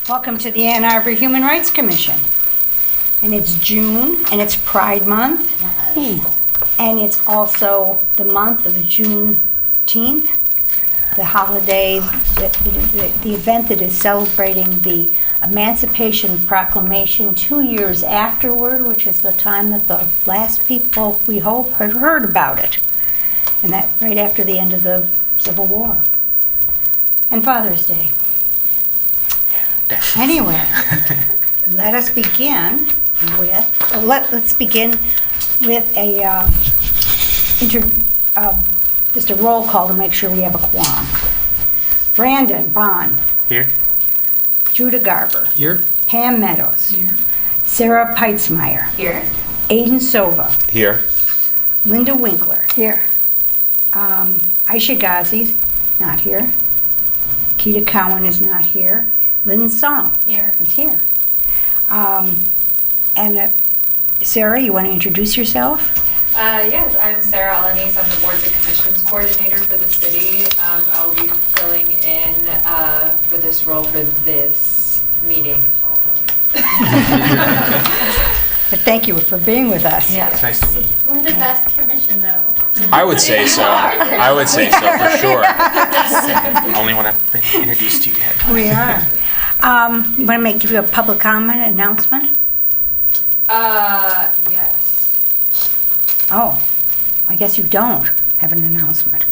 Welcome to the Ann Arbor Human Rights Commission. And it's June, and it's Pride Month. Yes. And it's also the month of Juneteenth, the holiday, the event that is celebrating the Emancipation Proclamation 2 years afterward, which is the time that the last people, we hope, had heard about it. And that right after the end of the Civil War. And Father's Day. Anyway, let us begin with, let's begin with a, just a roll call to make sure we have a quorum. Brandon Bond. Here. Judah Garber. Here. Pam Meadows. Here. Sarah Peitzmeyer. Here. Aiden Sova. Here. Linda Winkler. Here. Aisha Ghazi, not here. Keita Cowan is not here. Lynn Song Here. is here. Sarah, you want to introduce yourself? Yes, I'm Sarah Alanis. I'm the Boards and Commissions Coordinator for the city. I'll be filling in for this role for this meeting. But thank you for being with us. Yeah. It's nice to meet you. We're the best commission, though. I would say so. I would say so for sure. Only one I've been introduced to yet. We are. Want to give you a public comment announcement? Yes. Oh, I guess you don't have an announcement.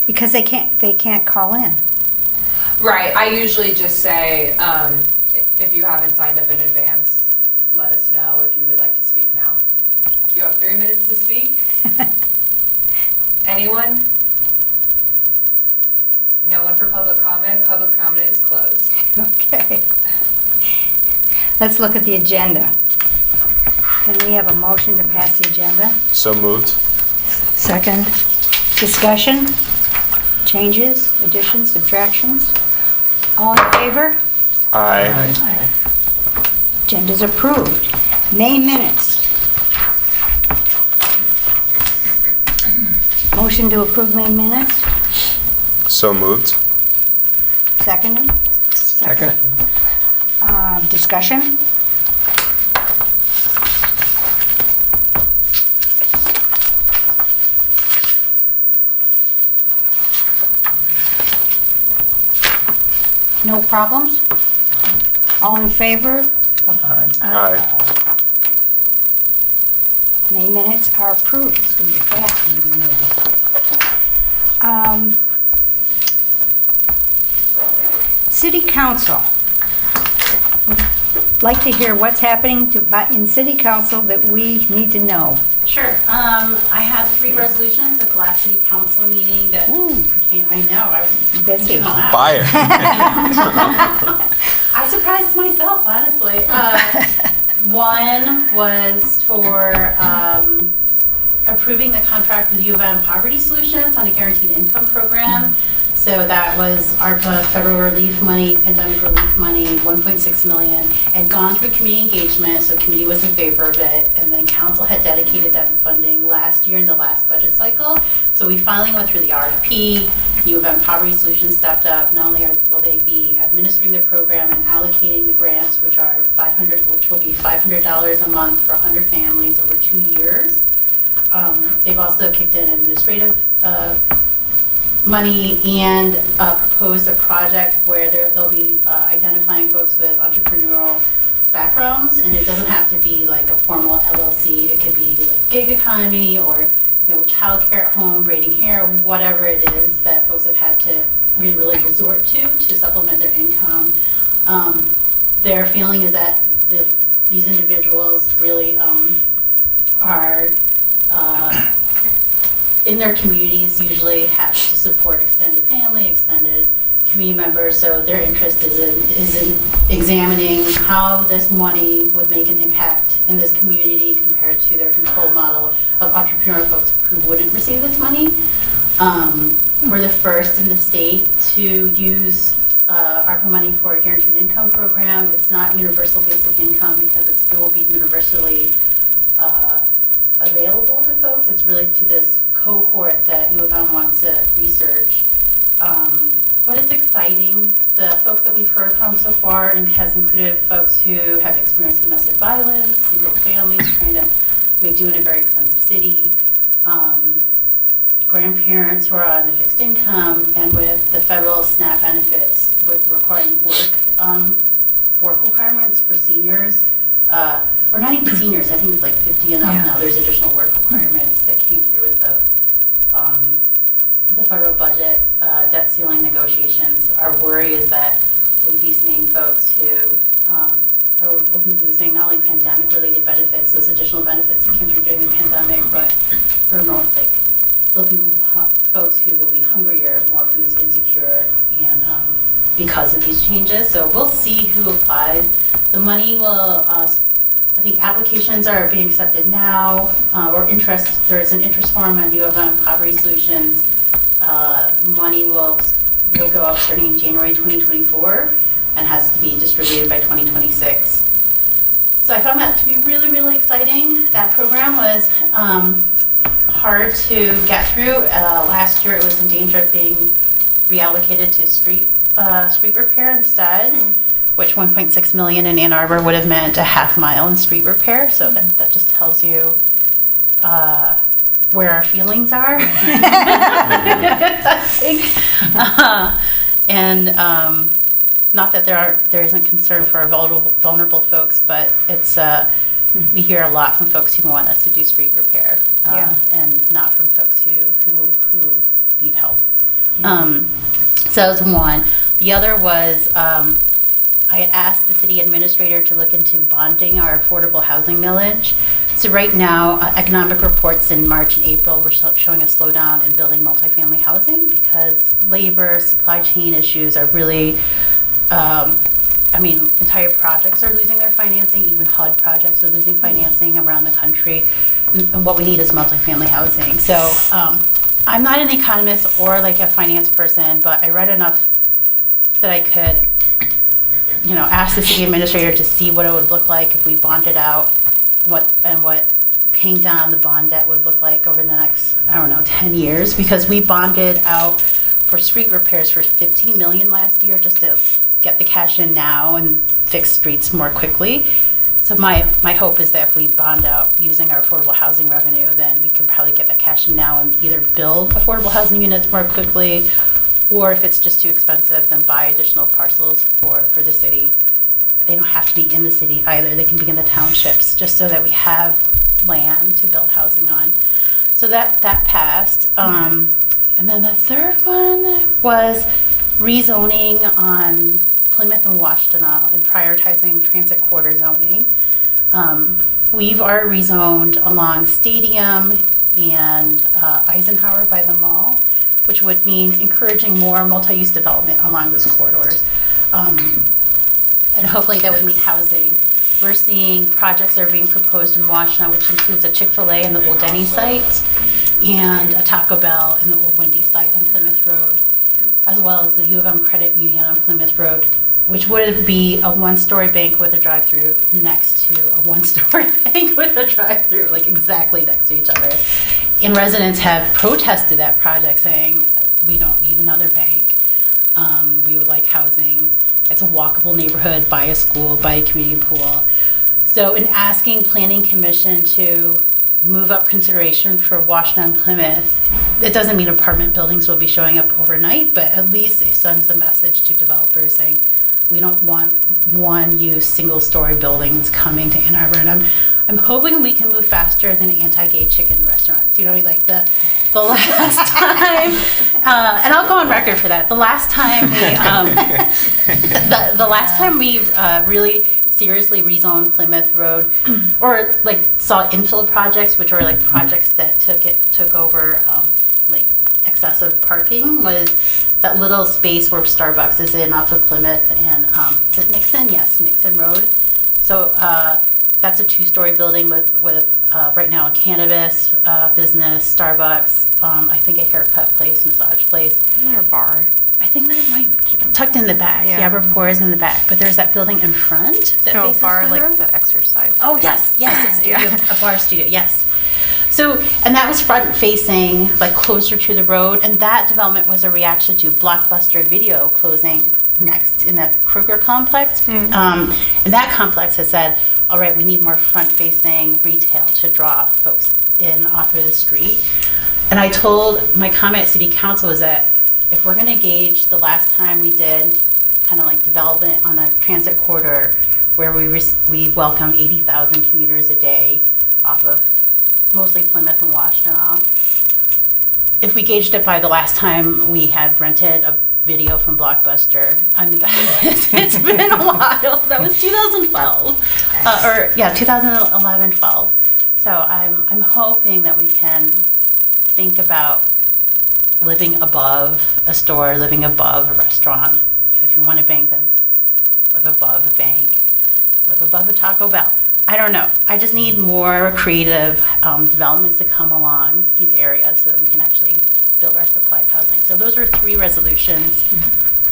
Because they can't call in. Right, I usually just say, if you haven't signed up in advance, let us know if you would like to speak now. You have 3 minutes to speak. Anyone? No one for public comment. Public comment is closed. Okay. Let's look at the agenda. Can we have a motion to pass the agenda? So moved. Second. Discussion? Changes? Additions? Subtractions? All in favor? Aye. Agenda's approved. May minutes. Motion to approve May minutes? So moved. Seconded? Second. Discussion? No problems? All in favor? Aye. May minutes are approved. It's going to be a fast meeting, maybe. City Council. Would like to hear what's happening in City Council that we need to know. Sure. I had 3 resolutions at the last city council meeting that pertain, I know, I was Busy. thinking aloud. Fire. I surprised myself, honestly. One was for approving the contract with U of M Poverty Solutions on a guaranteed income program. So that was ARPA, federal relief money, pandemic relief money, 1.6 million, had gone through committee engagement, so committee was in favor of it, and then council had dedicated that funding last year in the last budget cycle. So we finally went through the RFP. U of M Poverty Solutions stepped up. Not only will they be administering the program and allocating the grants, which will be $500 a month for 100 families over 2 years. They've also kicked in administrative money and proposed a project where they'll be identifying folks with entrepreneurial backgrounds, and it doesn't have to be like a formal LLC. It could be like gig economy or childcare at home, braiding hair, whatever it is that folks have had to really resort to supplement their income. Their feeling is that these individuals really are in their communities usually have to support extended family, extended community members, so their interest is in examining how this money would make an impact in this community compared to their control model of entrepreneurial folks who wouldn't receive this money. We're the first in the state to use ARPA money for a guaranteed income program. It's not universal basic income because it will be universally available to folks. It's really to this cohort that U of M wants to research. But it's exciting. The folks that we've heard from so far has included folks who have experienced domestic violence, single families trying to make do in a very expensive city, grandparents who are on a fixed income, and with the federal SNAP benefits with requiring work requirements for seniors, or not even seniors, I think it's like 50 and up now. There's additional work requirements that came through with the federal budget debt ceiling negotiations. Our worry is that we'll be seeing folks who will be losing not only pandemic-related benefits, those additional benefits that came through during the pandemic, but for more like there'll be folks who will be hungrier, more foods insecure, and because of these changes. So we'll see who applies. The money will, I think applications are being accepted now, there's an interest form on U of M Poverty Solutions. Money will go up starting in January 2024 and has to be distributed by 2026. So I found that to be really, really exciting. That program was hard to get through. Last year it was in danger of being reallocated to street repair instead, which 1.6 million in Ann Arbor would have meant a half-mile in street repair. So that just tells you where our feelings are. I think. Not that there isn't concern for our vulnerable folks, but it's we hear a lot from folks who want us to do street repair, and not from folks who need help. So that was one. The other was I had asked the city administrator to look into bonding our affordable housing millage. So right now, economic reports in March and April were showing a slowdown in building multifamily housing because labor, supply chain issues are really, entire projects are losing their financing, even HUD projects are losing financing around the country. And what we need is multifamily housing. So I'm not an economist or like a finance person, but I read enough that I could ask the city administrator to see what it would look like if we bonded out, what paying down the bond debt would look like over the next, 10 years, because we bonded out for street repairs for $15 million last year just to get the cash in now and fix streets more quickly. So my hope is that if we bond out using our affordable housing revenue, then we can probably get that cash in now and either build affordable housing units more quickly, or if it's just too expensive, then buy additional parcels for the city. They don't have to be in the city either. They can be in the townships, just so that we have land to build housing on. So that passed. And then the third one was rezoning on Plymouth and Washtenaw and prioritizing transit corridor zoning. We've already rezoned along Stadium and Eisenhower by the mall, which would mean encouraging more multi-use development along those corridors. And hopefully that would mean housing. We're seeing projects that are being proposed in Washtenaw, which includes a Chick-fil-A in the old Denny site and a Taco Bell in the old Wendy's site on Plymouth Road, as well as the U of M Credit Union on Plymouth Road, which would be a one-story bank with a drive-through next to a one-story bank with a drive-through, like exactly next to each other. And residents have protested that project, saying, we don't need another bank. We would like housing. It's a walkable neighborhood, by a school, by a community pool. So in asking Planning Commission to move up consideration for Washtenaw and Plymouth, it doesn't mean apartment buildings will be showing up overnight, but at least it sends a message to developers saying, we don't want one-use, single-story buildings coming to Ann Arbor. And I'm hoping we can move faster than anti-gay chicken restaurants. You know, like the last time, and I'll go on record for that. The last time we really seriously rezoned Plymouth Road, or like saw infill projects, which are like projects that took over like excessive parking, was that little space where Starbucks is in off of Plymouth and is it Nixon? Yes, Nixon Road. So that's a two-story building with right now a cannabis business, Starbucks, I think a haircut place, massage place. Isn't there a bar? I think that it might tucked in the back. Yeah, Arbor is in the back, but there's that building in front that faces bar the like road. the exercise. Oh yes, it's a bar studio. Yes. So, and that was front facing, like closer to the road, and that development was a reaction to Blockbuster Video closing next in that Kroger complex. And that complex has said, all right, we need more front facing retail to draw folks in off of the street. And I told, my comment at City Council was that if we're gonna gauge the last time we did kind of like development on a transit corridor where we welcome 80,000 commuters a day off of mostly Plymouth and Washtenaw. If we gauged it by the last time we had rented a video from Blockbuster, I mean, it's been a while. That was 2012, 2011, 12. So I'm hoping that we can think about living above a store, living above a restaurant. You know, if you want to bank, then live above a bank, live above a Taco Bell. I don't know. I just need more creative developments to come along these areas so that we can actually build our supplied housing. So those are 3 resolutions.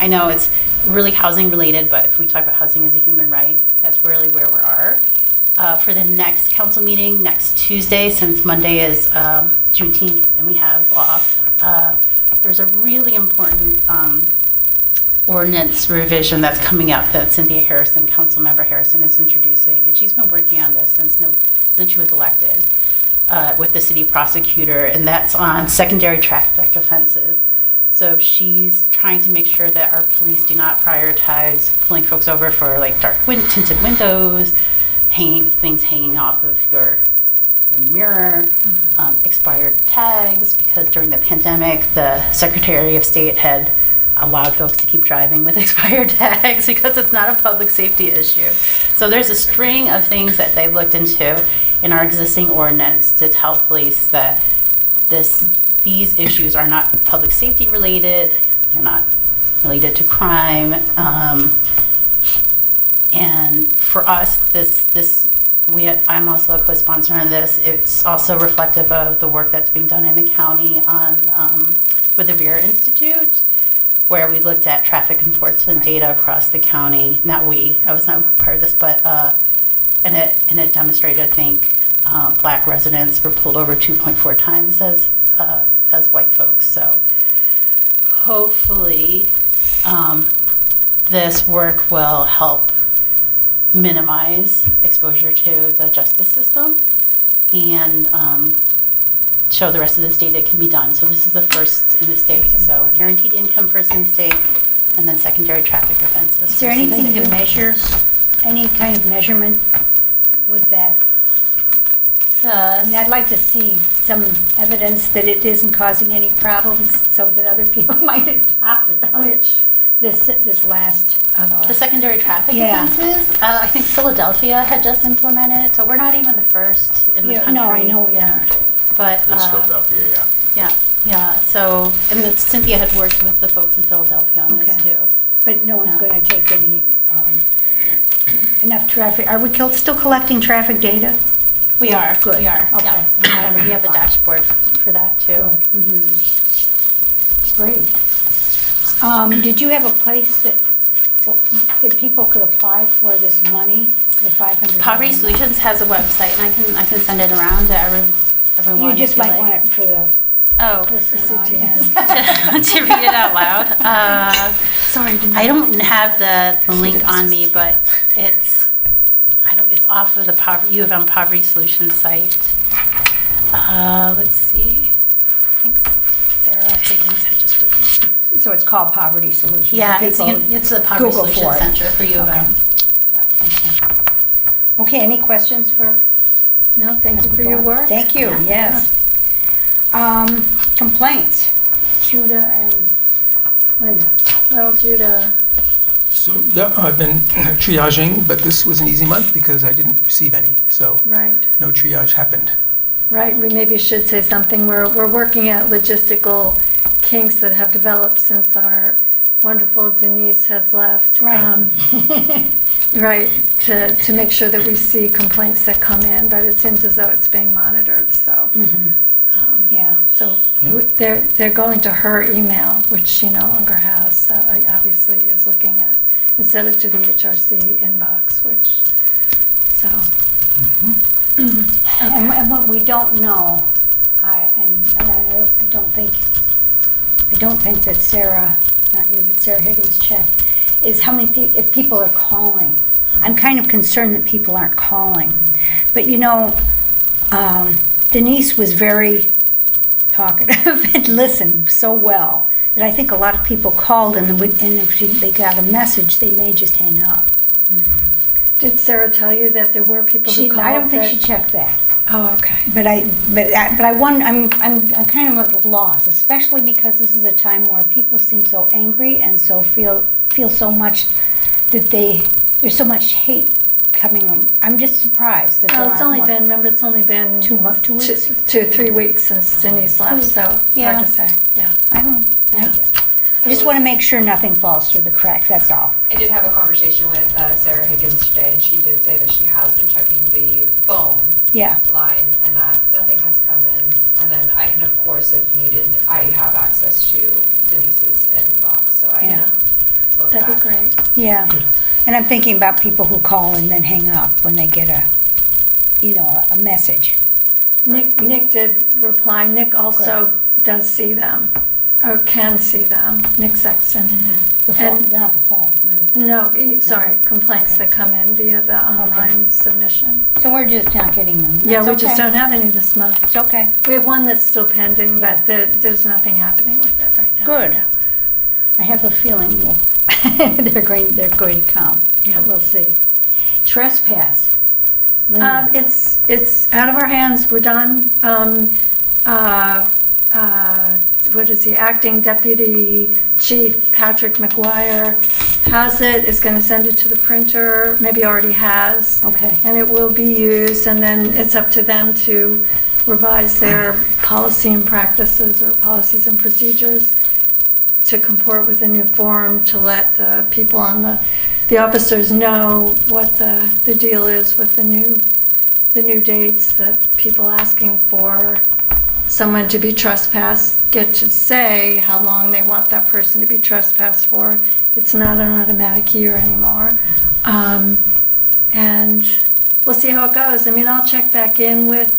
I know it's really housing related, but if we talk about housing as a human right, that's really where we are. For the next council meeting, next Tuesday, since Monday is Juneteenth and we have off, there's a really important ordinance revision that's coming up that Cynthia Harrison, Councilmember Harrison, is introducing. And she's been working on this since she was elected with the city prosecutor, and that's on secondary traffic offenses. So she's trying to make sure that our police do not prioritize pulling folks over for like dark tinted windows, things hanging off of your mirror, expired tags, because during the pandemic, the Secretary of State had allowed folks to keep driving with expired tags because it's not a public safety issue. So there's a string of things that they looked into in our existing ordinance to tell police that these issues are not public safety related, they're not related to crime, and for us, I'm also a co-sponsor on this. It's also reflective of the work that's being done in the county with the Vera Institute, where we looked at traffic enforcement data across the county. I was not part of this, but and it demonstrated, I think, black residents were pulled over 2.4 times as white folks. So hopefully this work will help minimize exposure to the justice system and show the rest of the state it can be done. So this is the first in the state. So guaranteed income first in the state, and then secondary traffic offenses. Is there anything to measure, any kind of measurement with that? I mean, I'd like to see some evidence that it isn't causing any problems so that other people might adopt it. Which? This last. The secondary traffic Yeah. offenses, I think Philadelphia had just implemented it, so we're not even the first in the country. No, I know we aren't. But, It was Philadelphia, yeah. yeah, so, and Cynthia had worked with the folks in Philadelphia on this Okay. too. But no one's Yeah. going to take any, enough traffic. Are we still collecting traffic data? We are, Good. we are, Okay. yeah. And we have a dashboard for that too. Good. Great. Did you have a place that people could apply for this money, the $500? Poverty Solutions has a website, and I can send it around to everyone. You just if you might like. want it for the listening audience. To read it out loud. Sorry. I don't have the link on me, but it's off of the U of M Poverty Solutions site. Let's see. I think Sarah Higgins had just written. So it's called Poverty Solutions. Yeah, it's the Poverty Google Solutions for it. Center for U of M. Okay, any questions for? No, thank you for your work. Thank you, yes. Complaints, Judah and Linda. Well, Judah, So, yeah, I've been triaging, but this was an easy month because I didn't receive any, so right, no triage happened. right. We maybe should say something. We're working at logistical kinks that have developed since our wonderful Denise has left. Right. Right, to make sure that we see complaints that come in, but it seems as though it's being monitored, so. Yeah. So Yeah. they're going to her email, which she no longer has, so obviously is looking at, instead of to the HRC inbox, which, so. And what we don't know, I don't think that Sarah, not you, but Sarah Higgins checked, is how many if people are calling. I'm kind of concerned that people aren't calling. But you know, Denise was very talkative and listened so well that I think a lot of people called, and if they got a message, they may just hang up. Did Sarah tell you that there were people who called? I don't think that- she checked that. Oh, okay. But I wonder, I'm kind of at a loss, especially because this is a time where people seem so angry and so feel so much that there's so much hate coming. I'm just surprised that there Well, it's aren't only more. been, remember, it's only been 2 weeks. 2-3 weeks since Denise left, so Yeah. hard to say, yeah. I don't. Yeah. I just want to make sure nothing falls through the cracks. That's all. I did have a conversation with Sarah Higgins today, and she did say that she has been checking the phone Yeah. line and that nothing has come in. And then I can, of course, if needed, I have access to Denise's inbox, so I Yeah. can look That'd be back. great. Yeah. And I'm thinking about people who call and then hang up when they get a message. Nick did reply. Nick also does see them, or can see them, Nick Sexton. The phone, And- not the phone. no. No, sorry, complaints Okay. that come in via the online submission. So we're just not getting them. Yeah, we That's just okay. don't have any this month. It's okay. We have one that's still pending, but there's nothing happening with it right now. Good. Yeah. I have a feeling they're going to come. Yeah. But we'll see. Trespass. Lynn. It's out of our hands, we're done. What is he, Acting Deputy Chief Patrick McGuire has it, is gonna send it to the printer, maybe already has. Okay. And it will be used, and then it's up to them to revise their policy and practices, or policies and procedures, to comport with the new form, to let the people on the officers know what the deal is with the new dates, that people asking for someone to be trespassed get to say how long they want that person to be trespassed for. It's not an automatic year anymore. And we'll see how it goes. I mean, I'll check back in with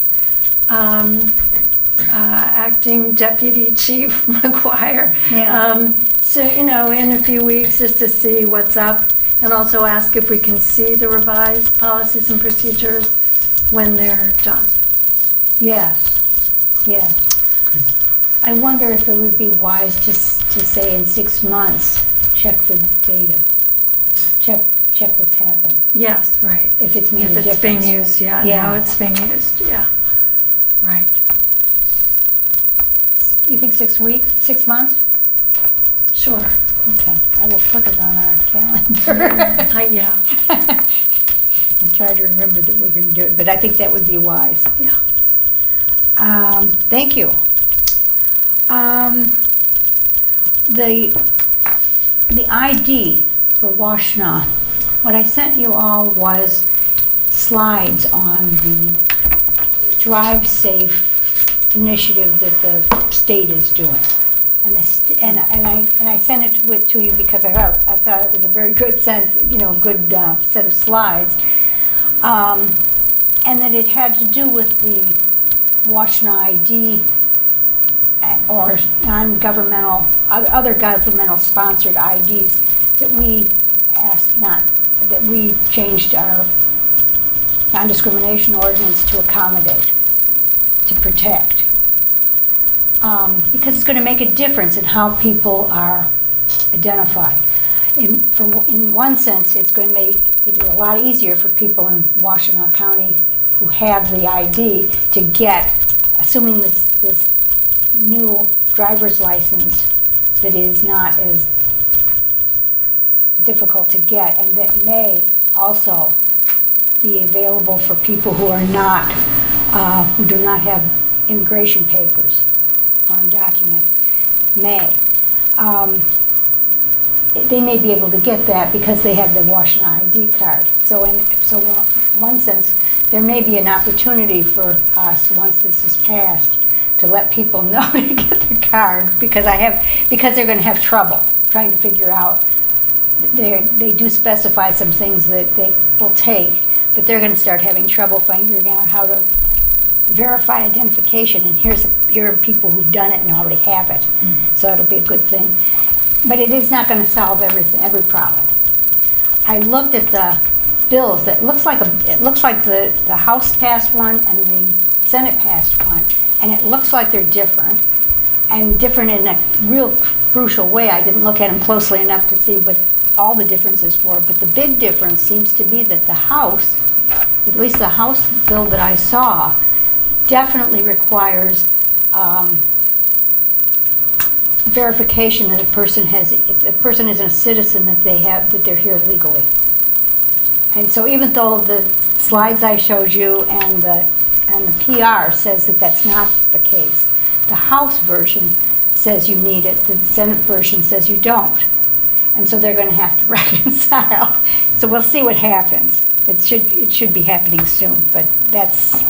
Acting Deputy Chief McGuire. Yeah. So, in a few weeks, just to see what's up, and also ask if we can see the revised policies and procedures when they're done. Yes. Yes. I wonder if it would be wise to say in 6 months, check the data. Check what's happened. Yes, right. If it's made a If it's being difference. used, yeah, Yeah. how it's being used, yeah. Right. You think 6 weeks? 6 months? Sure. Okay. I will put it on our calendar. Yeah, And try to remember that we're going to do it. But I think that would be wise. yeah. Thank you. The ID for Washtenaw, what I sent you all was slides on the Drive Safe initiative that the state is doing. And I sent it to you because I thought it was a very good good set of slides. And that it had to do with the Washtenaw ID or non-governmental, other governmental sponsored IDs that we that we changed our non-discrimination ordinance to accommodate, to protect. Because it's going to make a difference in how people are identified. In one sense, it's going to make it a lot easier for people in Washtenaw County who have the ID to get, assuming this new driver's license that is not as difficult to get, and that may also be available for people who are not, who do not have immigration papers or undocumented, may. They may be able to get that because they have the Washtenaw ID card. So in one sense, there may be an opportunity for us, once this is passed, to let people know to get the card, because they're going to have trouble trying to figure out. They do specify some things that they will take, but they're going to start having trouble figuring out how to verify identification, and here are people who've done it and already have it. So that'll be a good thing. But it is not going to solve every problem. I looked at the bills. It looks like the House passed one and the Senate passed one, and it looks like they're different, and different in a real crucial way. I didn't look at them closely enough to see what all the differences were, but the big difference seems to be that the House, at least the House bill that I saw, definitely requires verification that a person has, if a person isn't a citizen, that they're here legally. And so even though the slides I showed you and the PR says that that's not the case, the House version says you need it, the Senate version says you don't. And so they're going to have to reconcile. So we'll see what happens. It should be happening soon, but that's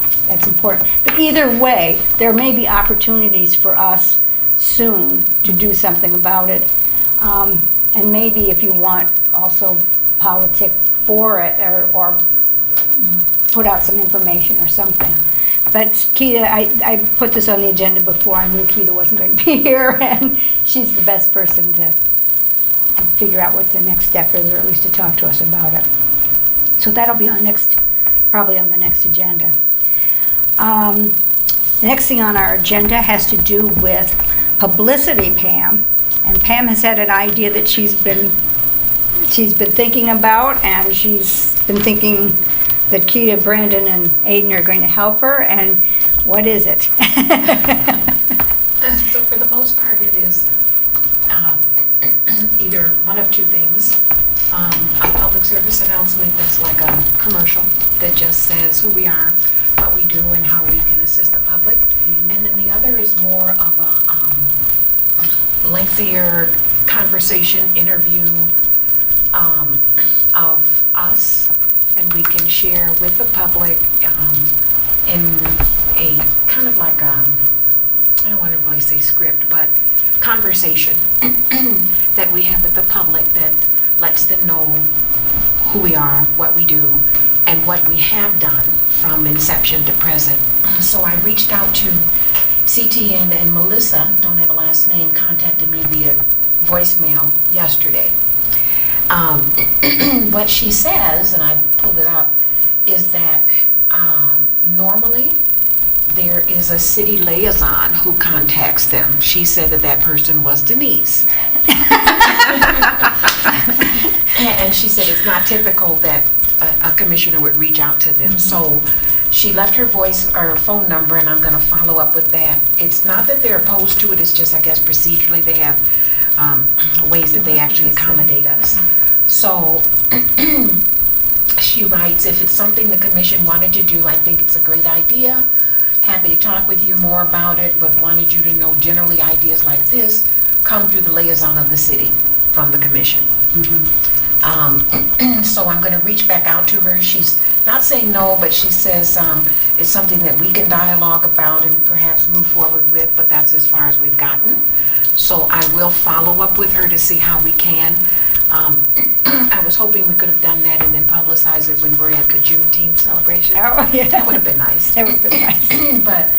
important. But either way, there may be opportunities for us soon to do something about it. And maybe if you want also politic for it, or put out some information or something. But Keita, I put this on the agenda before I knew Keita wasn't going to be here, and she's the best person to figure out what the next step is, or at least to talk to us about it. So that'll be probably on the next agenda. The next thing on our agenda has to do with publicity, Pam. And Pam has had an idea that she's been thinking about, and she's been thinking that Keita, Brandon, and Aiden are going to help her. And what is it? So for the most part, it is either one of two things. A public service announcement that's like a commercial that just says who we are, what we do, and how we can assist the public. And then the other is more of a lengthier conversation, interview of us, and we can share with the public in a kind of like a, I don't want to really say script, but conversation that we have with the public that lets them know who we are, what we do, and what we have done from inception to present. So I reached out to CTN, and Melissa, don't have a last name, contacted me via voicemail yesterday. What she says, and I pulled it up, is that normally there is a city liaison who contacts them. She said that person was Denise. And she said it's not typical that a commissioner would reach out to them. So she left her voice or phone number, and I'm going to follow up with that. It's not that they're opposed to it, it's just, I guess, procedurally they have ways that they actually accommodate us. So she writes, if it's something the commission wanted to do, I think it's a great idea. Happy to talk with you more about it, but wanted you to know generally ideas like this come through the liaison of the city from the commission. So I'm going to reach back out to her. She's not saying no, but she says it's something that we can dialogue about and perhaps move forward with, but that's as far as we've gotten. So I will follow up with her to see how we can. I was hoping we could have done that and then publicize it when we're at the Juneteenth celebration. Oh, yeah. That would have been nice. That would have been nice. But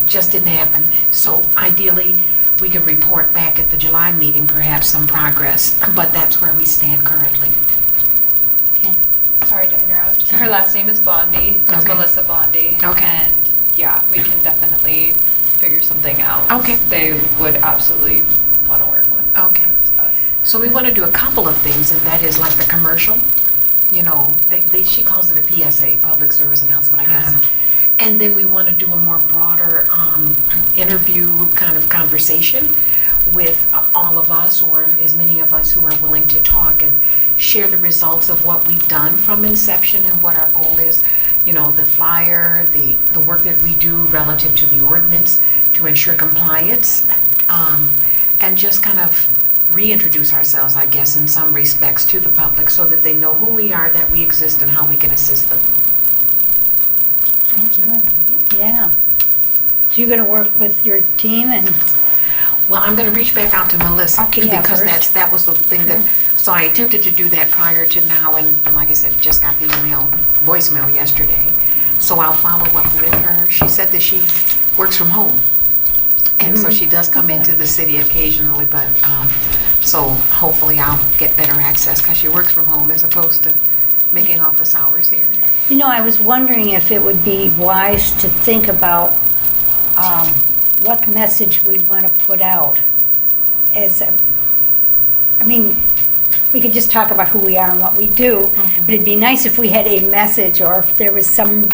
just didn't happen. So ideally, we could report back at the July meeting, perhaps some progress, but that's where we stand currently. Okay. Sorry to interrupt. Her last name is Bondi. It's Okay. Melissa Bondi. Okay. And yeah, we can definitely figure something out. Okay. They would absolutely want to work with Okay. us. So we want to do a couple of things, and that is like the commercial, you know, she calls it a PSA, public service announcement, I guess. And then we want to do a more broader interview kind of conversation with all of us, or as many of us who are willing to talk, and share the results of what we've done from inception and what our goal is. You know, the flyer, the work that we do relative to the ordinance to ensure compliance, and just kind of reintroduce ourselves, I guess, in some respects to the public so that they know who we are, that we exist, and how we can assist them. Thank you. Yeah. So you're going to work with your team and... Well, I'm going to reach back out to Melissa. Okay, yeah, because first. that was the thing that, so I attempted to do that prior to now, and like I said, just got the voicemail yesterday. So I'll follow up with her. She said that she works from home. And so she does come into the city occasionally, but, so hopefully I'll get better access because she works from home as opposed to making office hours here. You know, I was wondering if it would be wise to think about what message we want to put out I mean, we could just talk about who we are and what we do, but it'd be nice if we had a message or if there was some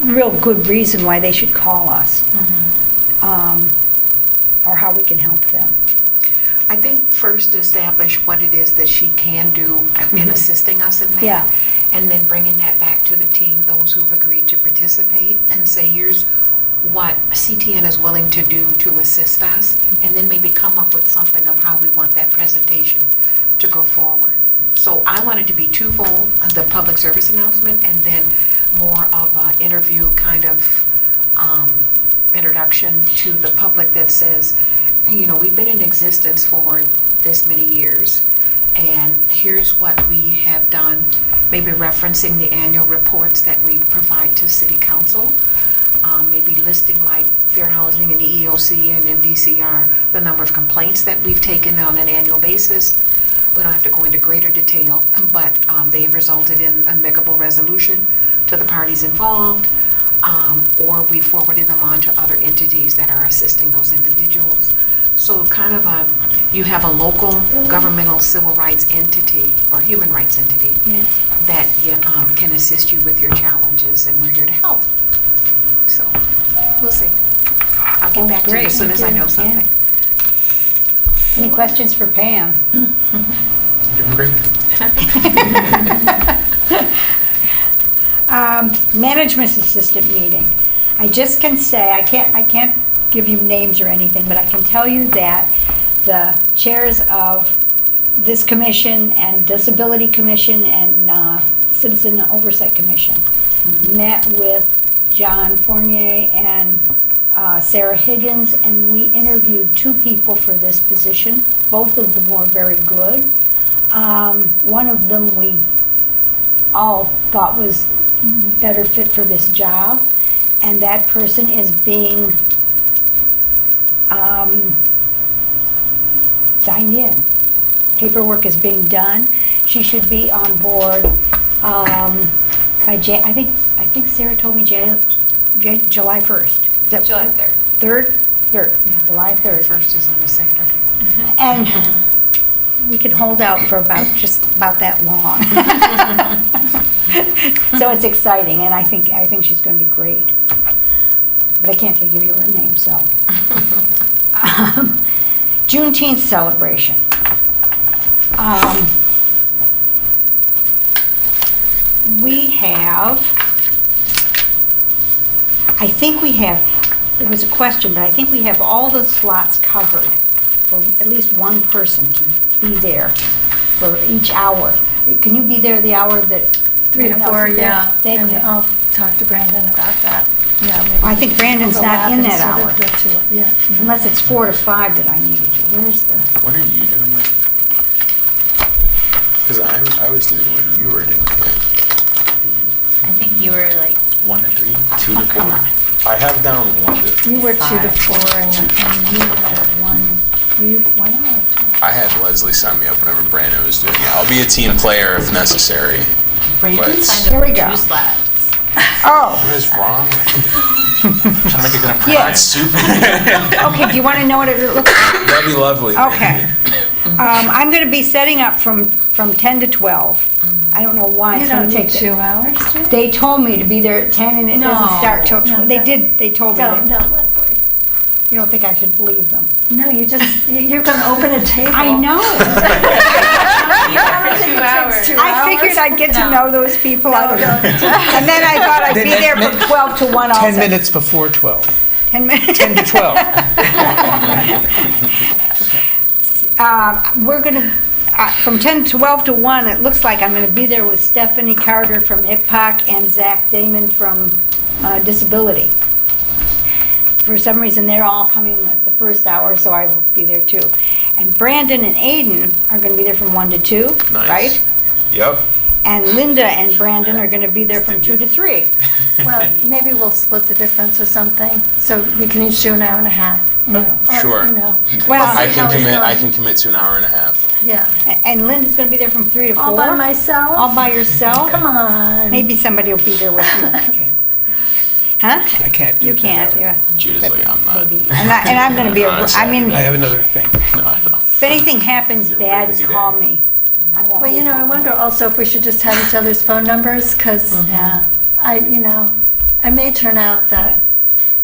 real good reason why they should call us, or how we can help them. I think first establish what it is that she can do in assisting us in that. Yeah. And then bringing that back to the team, those who've agreed to participate, and say, here's what CTN is willing to do to assist us, and then maybe come up with something of how we want that presentation to go forward. So I want it to be twofold, the public service announcement, and then more of an interview kind of introduction to the public that says, you know, we've been in existence for this many years, and here's what we have done, maybe referencing the annual reports that we provide to City Council, maybe listing like fair housing and EEOC and MDCR, the number of complaints that we've taken on an annual basis. We don't have to go into greater detail, but they've resulted in amicable resolution to the parties involved, or we forwarded them on to other entities that are assisting those individuals. So kind of you have a local governmental civil rights entity or human rights entity that can assist you with your challenges, and we're here to help. So we'll see. I'll get back to you as soon as I know something. Any questions for Pam? Doing great. Management assistant meeting. I just can say, I can't give you names or anything, but I can tell you that the chairs of this commission and Disability Commission and Citizen Oversight Commission met with John Fournier and Sarah Higgins, and we interviewed 2 people for this position. Both of them were very good. One of them we all thought was better fit for this job, and that person is being signed in. Paperwork is being done. She should be on board by I think Sarah told me July 1st. Is that July 3rd. 3rd? Yeah. July 3rd. First is on a Saturday. And we can hold out for just about that long. So it's exciting, and I think she's going to be great. But I can't give you her name, so. Juneteenth celebration. We have, there was a question, but I think we have all the slots covered for at least one person to be there for each hour. Can you be there the hour that 3 to everyone 4, else is there? yeah. They And can. I'll talk to Brandon about that. Yeah, maybe I think Brandon's not in that overlap hour. instead of the 2. Yeah. Unless it's 4 to 5 that I needed you. Where's the? When are you doing it? Because I was doing what you were doing. I think you were like 1 to 3, 2 to 4. I have down 1 to. You were 2 to 5. 4, and you were 1. Were you 1 hour? I had Leslie sign me up whenever Brandon was doing it. I'll be a team player if necessary. Brandon But- signed Here up we for go. 2 slots. Oh, What is wrong with you? I'm trying to make a good Yeah. impression. Super. okay, do you want to know what it looks like? That'd be lovely. Okay. I'm going to be setting up from 10 to 12. I don't know why You it's going don't to need take. 2 hours, do you? They told me to be there at 10 and it doesn't No. start till, No, they that- did, they told me Don't, that. Leslie. You don't think I should believe them? No, you're going to open a table. I know. I don't think it takes 2 hours. I figured I'd get to know those people. I don't know. And then I thought I'd be there from 12 to 1 also. 10 minutes before 12. 10 minutes. 10 to 12. We're going to, from 10 to 12 to 1, it looks like I'm going to be there with Stephanie Carter from IPPOC and Zach Damon from Disability. for some reason, they're all coming at the first hour, so I will be there too. And Brandon and Aiden are going to be there from 1 to 2, Nice. right? Yep. And Linda and Brandon are going to be there from 2 to 3. Well, maybe we'll split the difference or something, so we can each do an hour and a half. You know, or, Sure. You know. Well, I see can how it's commit. I going. can commit to an hour and a half. Yeah. And Linda's going to be there from 3 to 4. All by myself? All by yourself? Come on. Maybe somebody will be there with you. Huh? I can't do You that can't, hour. yeah. Seriously, I'm not. Maybe. And I'm going to be, I mean, I have another thing. No, I know. if anything happens bad, busy day. call me. I won't Well, be you know, I home. wonder also if we should just have each other's phone numbers, because Yeah. I may turn out that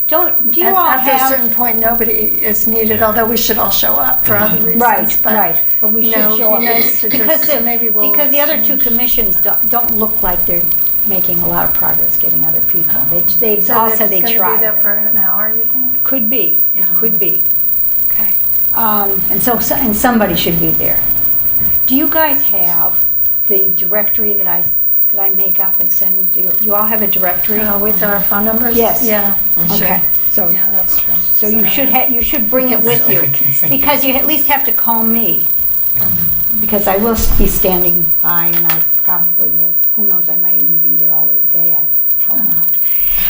Do you all after a have? certain point, nobody is needed, although we should all show up for other reasons. Right, but, right, but we you should know, show up. be nice to Because just, so the- maybe we'll Because the other two exchange. commissions don't look like they're making a lot of progress getting other people. They've So all they're said they just gonna be there tried. for an hour, you think? Could be, Yeah. could be. Okay. And and somebody should be there. Do you guys have the directory that I make up and send? Do you all have a directory? With our phone numbers? Yes. Yeah. Okay, so, Yeah, that's true. so you should bring it with you, because you at least have to call me. Because I will be standing by, and I probably will, who knows, I might even be there all the day, I hope not.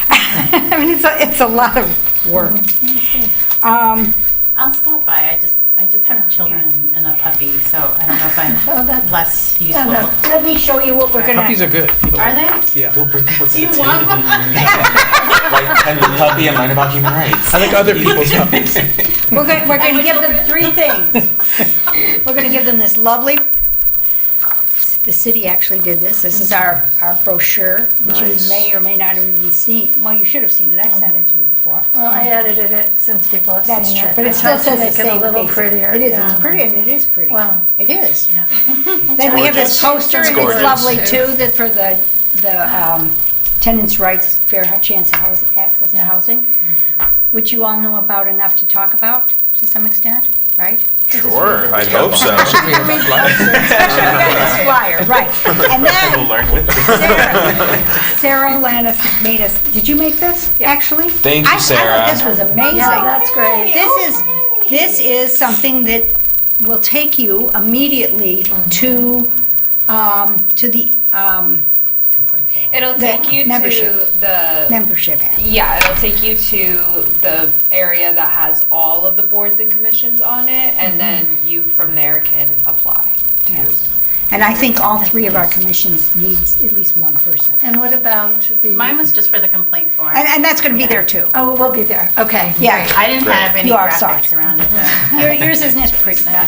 I mean, it's a lot of work. I'll stop by. I just have children and a puppy, so I don't know if Oh, I'm that's- less No, useful. no, let me show you what we're gonna. Puppies are good. People Are like they? them. Yeah. Do you want one? Like Pet the Puppy and learn about human rights. I like other people's puppies. We're gonna give them 3 things. We're gonna give them this lovely, the city actually did this. This is our brochure, which Nice. you may or may not have even seen. Well, you should have seen it. I've sent it to you before. Well, I edited it since people have That's seen true, it. but I it still tried to says the make it a same little basic. prettier. It is, yeah. it's pretty, and it is pretty. Wow. It is. Yeah. Then we have this Gorgeous. poster, and it's Gorgeous. lovely too, that for the tenants' rights, fair chance of access to Yeah. housing, which you all know about enough to talk about to some extent, right? Sure, I hope so. Especially we got this flyer, right. And We'll then learn with it. Sarah Lannis made us, did you make this, actually? Thank you, I Sarah. thought this was amazing. Yeah, that's great. This is something that will take you immediately to the It'll The take you membership. to the, membership app. yeah, it'll take you to the area that has all of the boards and commissions on it, and then you from there can apply to. Yes. And I think all 3 of our commissions needs at least one person. And what about the? Mine was just for the complaint form. And that's going to be there too. Oh, we'll be there. Okay. Yeah. I didn't have any You are graphics soft. around it though. Yours isn't as pretty. I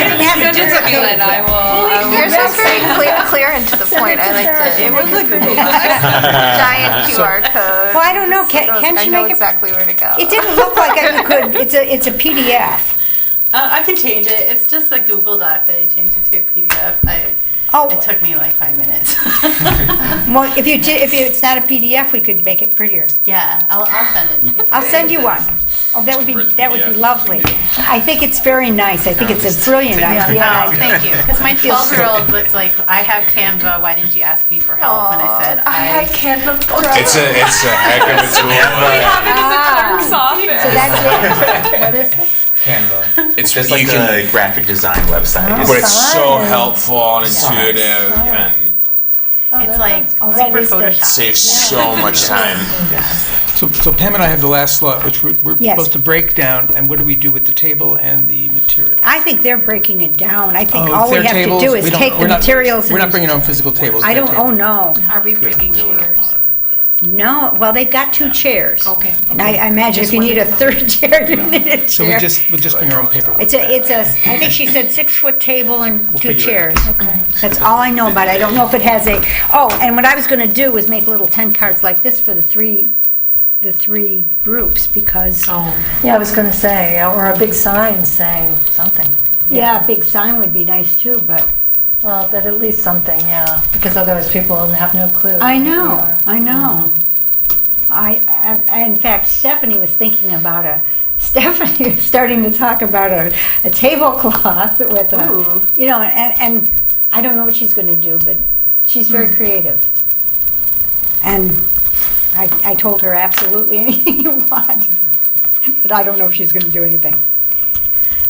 didn't have to do Send it to me, it. and I will. Yours was very clear and to the point. I liked it. It was a good Giant QR code. Well, I don't know, can't I you know make it? exactly where to go. It didn't look like you could, it's a PDF. I can change it. It's just a Google Doc that I changed it to a PDF. Oh, It took me like 5 minutes. well, if it's not a PDF, we could make it prettier. Yeah, I'll send it to you. I'll send you one. Oh, that would be lovely. I think it's very nice. I think it's a brilliant idea. Oh, thank you. Because my 12-year-old was like, I have Canva, why didn't you ask me for help? And I said, I have Canva. It's a heck of a tool. So that's it. What is it? Canva. It's Just you like can, a graphic design website. but it's so Science. helpful and intuitive and it's like Oh, that super is the- Photoshop. saves so much time. So Pam and I have the last slot, which we're Yes. supposed to break down, and what do we do with the table and the material? I think they're breaking it down. I think Oh, all we their have to tables? do is We don't- take the we're not- materials. We're not and- bringing our own physical tables. I their don't, oh, tables. no. Are we bringing chairs? No, well, they've got 2 chairs. Okay. And I imagine if you need a 3rd chair, you need a So we'll chair. just bring our own paper. It's a, I think she said 6-foot table and 2 figure it chairs. That's all I know about it. I don't know if it has and what I was gonna do was make little 10 cards like this for the three groups, because, Yeah, I was going to say, or a big sign saying something. yeah, a big sign would be nice too, but. Well, but at least something, yeah, because otherwise people will have no clue. I who we know, are. I know. In fact, Stephanie was thinking about Stephanie was starting to talk about a tablecloth with and I don't know what she's gonna do, but she's very creative. And I told her absolutely anything you want. but I don't know if she's going to do anything.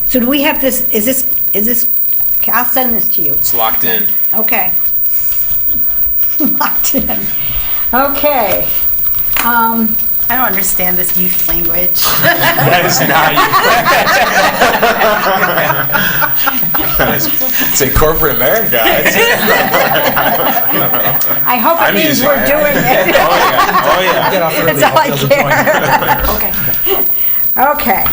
So do we have this, is this, okay, I'll send this to you. It's locked in. Okay. Locked in. Okay. I don't understand this youth language. That is not. It's in corporate America. I hope it I'm means using we're it. doing it. Oh yeah. Get off early, That's all I'll I be able to join you. care. Okay.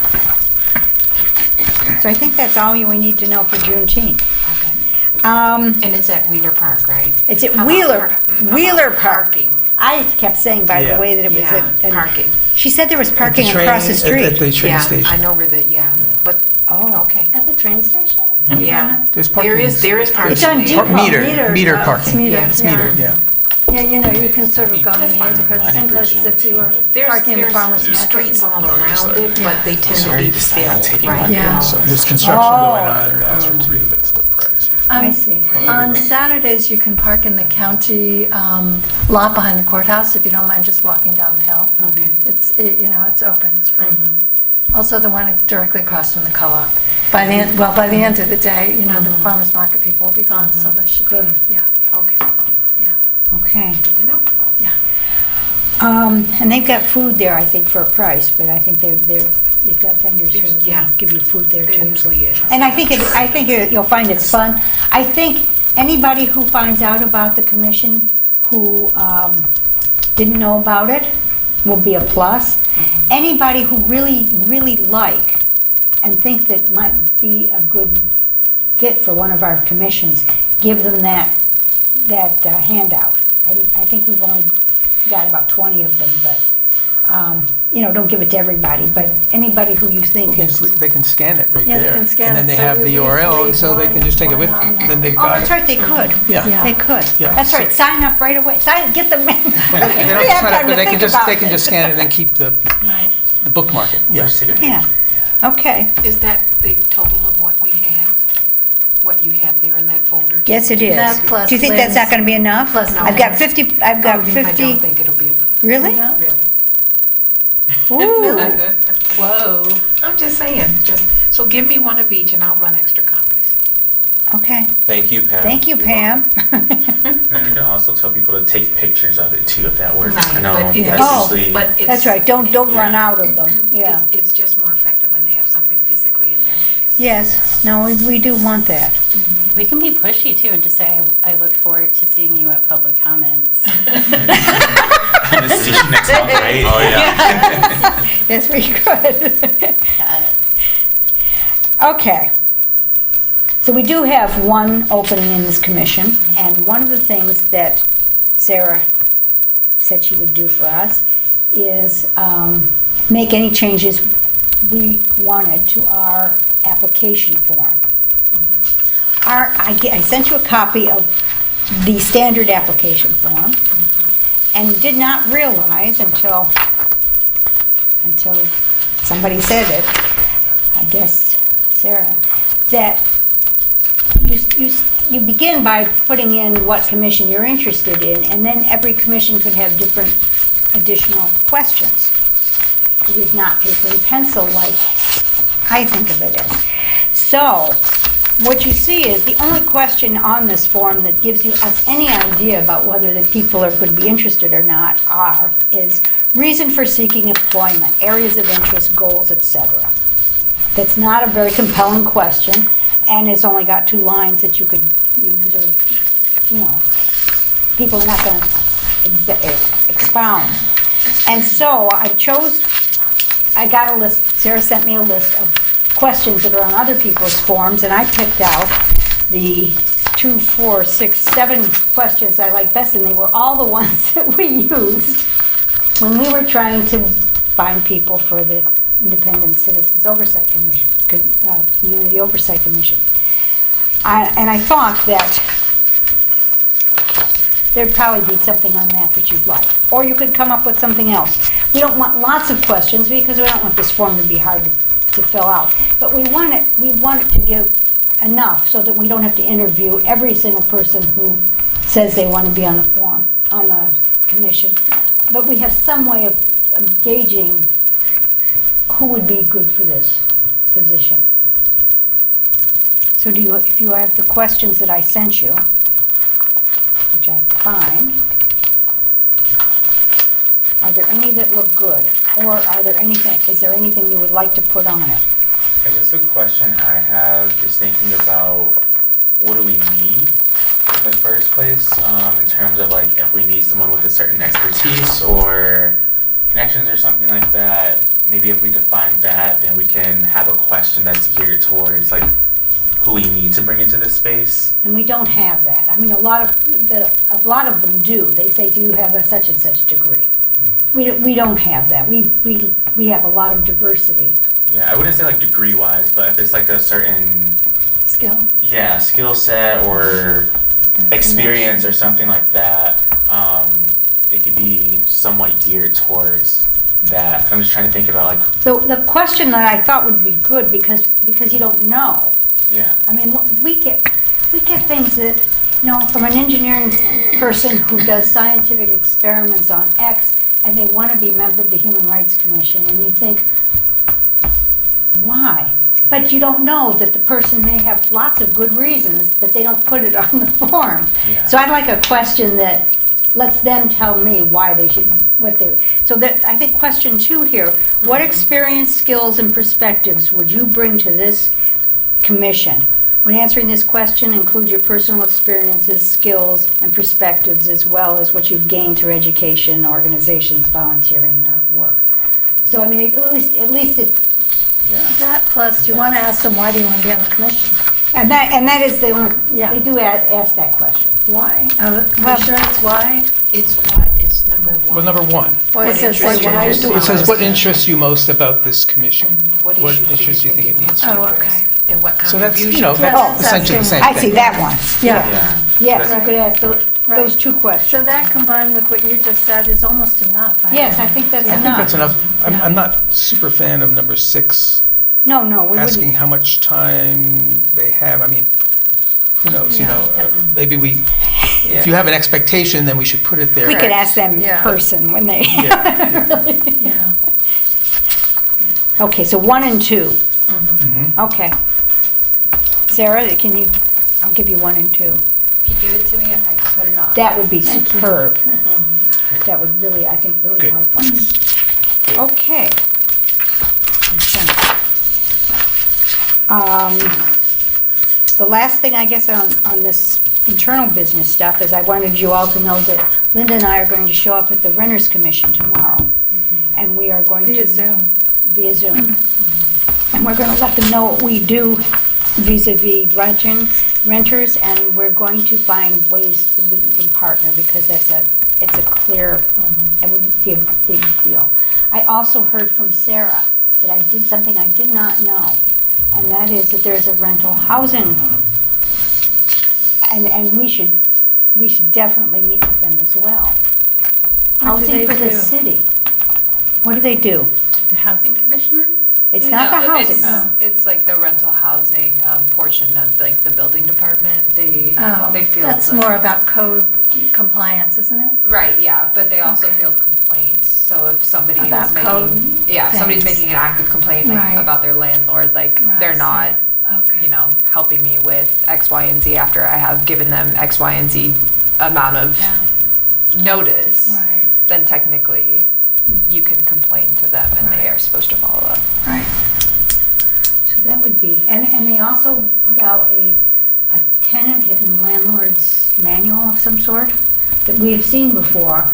So I think that's all we need to know for Juneteenth. And it's at Wheeler Park, right? It's at How about Wheeler Park. Parking. I kept saying, by Yeah. the way, that it was Yeah, at. parking. She said there was At the parking train- across the street. At the train Yeah, station. I know where that, but, Oh. okay. At the train station? Yeah. There's parking. There is parking. It's on there. Depot. Meter It's parking. metered, It's metered, yeah. Yeah, you can sort of go in the neighborhood, same place as if you were parking in the farmer's There's streets market. all around it, but they tend to Sorry be to say, I'm filled, taking right? one Yeah. now. There's construction going on now too. I see. On Saturdays, you can park in the county lot behind the courthouse, if you don't mind just walking down the hill. Okay. It's open, it's free. Also, the one directly across from the co-op. By the end of the day, the farmer's market people will be gone, so they should be, Good. yeah. Okay, Okay. good to know. And they've got food there, I think, for a price, but I think they've got vendors who will Yeah. give you food there There too. usually is. And I think you'll find it's fun. I think anybody who finds out about the commission who didn't know about it will be a plus. Anybody who really like and think that might be a good fit for one of our commissions, give them that handout. I think we've only got about 20 of them, but don't give it to everybody, but anybody who you think is. They can scan it right Yeah, they there. can scan And then it, they so have you the leave URL, so they can just take it with one them. on Then they've Oh, got that's it. right, they could. Yeah. They could. Yeah. That's right, sign up right away. Get them in. They don't We have sign up, time but to they think can just, about they can it. just scan it and then keep the bookmark it. Yeah. Yeah, okay. Is that the total of what we have? What you have there in that folder? Yes, it is. That plus Do you think that's not going to be enough? Plus I've got Lynn's. 50, I've got I 50. don't think it'll be enough, Really? No? really. Ooh, Whoa. I'm just saying, so give me one of each and I'll run extra copies. okay. Thank you, Pam. Thank you, Pam. And you can also tell people to take pictures of it too, if that works. Right, I know but it- that's Oh, usually. But it's. That's right, don't run Yeah. out of them, yeah. It's just more effective when they have something physically in their hands. Yes, no, we do want that. We can be pushy too and just say, I look forward to seeing you at public comments. I'm gonna see you next month, right? Oh yeah. Yes, we could. Okay. So we do have one opening in this commission, and one of the things that Sarah said she would do for us is make any changes we wanted to our application form. I sent you a copy of the standard application form, and did not realize until somebody said it, I guess Sarah, that you begin by putting in what commission you're interested in, and then every commission could have different additional questions. It is not paper and pencil like I think of it as. So, what you see is the only question on this form that gives you us any idea about whether the people are going to be interested or not is reason for seeking employment, areas of interest, goals, etc. That's not a very compelling question, and it's only got 2 lines that you could use, or, people are not going to expound. And so I got a list, Sarah sent me a list of questions that are on other people's forms, and I picked out the 2, 4, 6, 7 questions I like best, and they were all the ones that we used when we were trying to find people for the Independent Citizens Oversight Commission, Community Oversight Commission. And I thought that there'd probably be something on that you'd like. Or you could come up with something else. We don't want lots of questions because we don't want this form to be hard to fill out. But we want it to give enough so that we don't have to interview every single person who says they want to be on the form, on the commission. But we have some way of gauging who would be good for this position? So if you have the questions that I sent you, which I have to find, are there any that look good? Or is there anything you would like to put on it? I guess the question I have is thinking about what do we need in the first place, in terms of like if we need someone with a certain expertise or connections or something like that. Maybe if we define that, then we can have a question that's geared towards like who we need to bring into this space. And we don't have that. I mean, a lot of them do. They say, do you have a such and such degree? We don't have that. We have a lot of diversity. Yeah, I wouldn't say like degree-wise, but if it's like a certain Skill? skill set or experience or something like that, it could be somewhat geared towards that. I'm just trying to think about like, The question that I thought would be good, because you don't know. yeah. I mean, we get things that, from an engineering person who does scientific experiments on X, and they want to be a member of the Human Rights Commission, and you think, why? But you don't know that the person may have lots of good reasons that they don't put it on the form. Yeah. So I'd like a question that lets them tell me why they should, so that, I think question 2 here, what experience, skills, and perspectives would you bring to this commission? When answering this question, include your personal experiences, skills, and perspectives, as well as what you've gained through education, organizations, volunteering, or work. So, I mean, at least it, Yeah. That plus, you want to ask them, why do you want to be on the commission? and that is the only, Yeah. they do ask that question. Why? Commissioners, why? It's what is number one? Well, number 1. It says, interests you why most do you It says, want what to- interests you most about this commission? What What issues issues do you think it needs to Oh, address? okay. And what So that's, contribution? Oh, that's essentially the same I thing. see that one. Yeah. Yeah. Yes, you Right. could ask those Right. 2 questions. So that combined with what you just said is almost enough. Yes, I think that's I enough. think that's enough. Yeah. I'm not super fan of number 6, No, we asking wouldn't. how much time they have. I mean, who knows, Yeah. maybe if you have an expectation, then we should put it there. We could ask them in Yeah. person when they. Yeah, Yeah. Okay, so 1 and 2. Mhm. Okay. Sarah, I'll give you 1 and 2. If you give it to me, I can put it on. That would be superb. That would really, I think, really Good. help us. Okay. Consent. The last thing, I guess, on this internal business stuff is I wanted you all to know that Linda and I are going to show up at the Renters Commission tomorrow. And we are going to... Via Zoom. Via Zoom. And we're going to let them know what we do vis-à-vis renters, and we're going to find ways that we can partner, because it's a clear, it would be a big deal. I also heard from Sarah that I did something I did not know, and that is that there's a rental housing, and we should definitely meet with them as well. What do Housing they for the do? city. What do they do? The housing commissioner? It's not the No, housing. It's like the rental housing portion of like the building department. They Oh, feel that's more about code compliance, isn't it? right, yeah. But they also Okay. field complaints. So if somebody About is code making if somebody's things. making an active complaint like, Right. about their landlord, like Right, they're not Okay. helping me with X, Y, and Z after I have given them X, Y, and Z amount of notice. Right, Then technically you can complain to them and they are supposed to follow up. right. So that would be, and they also put out a tenant and landlord's manual of some sort that we have seen before,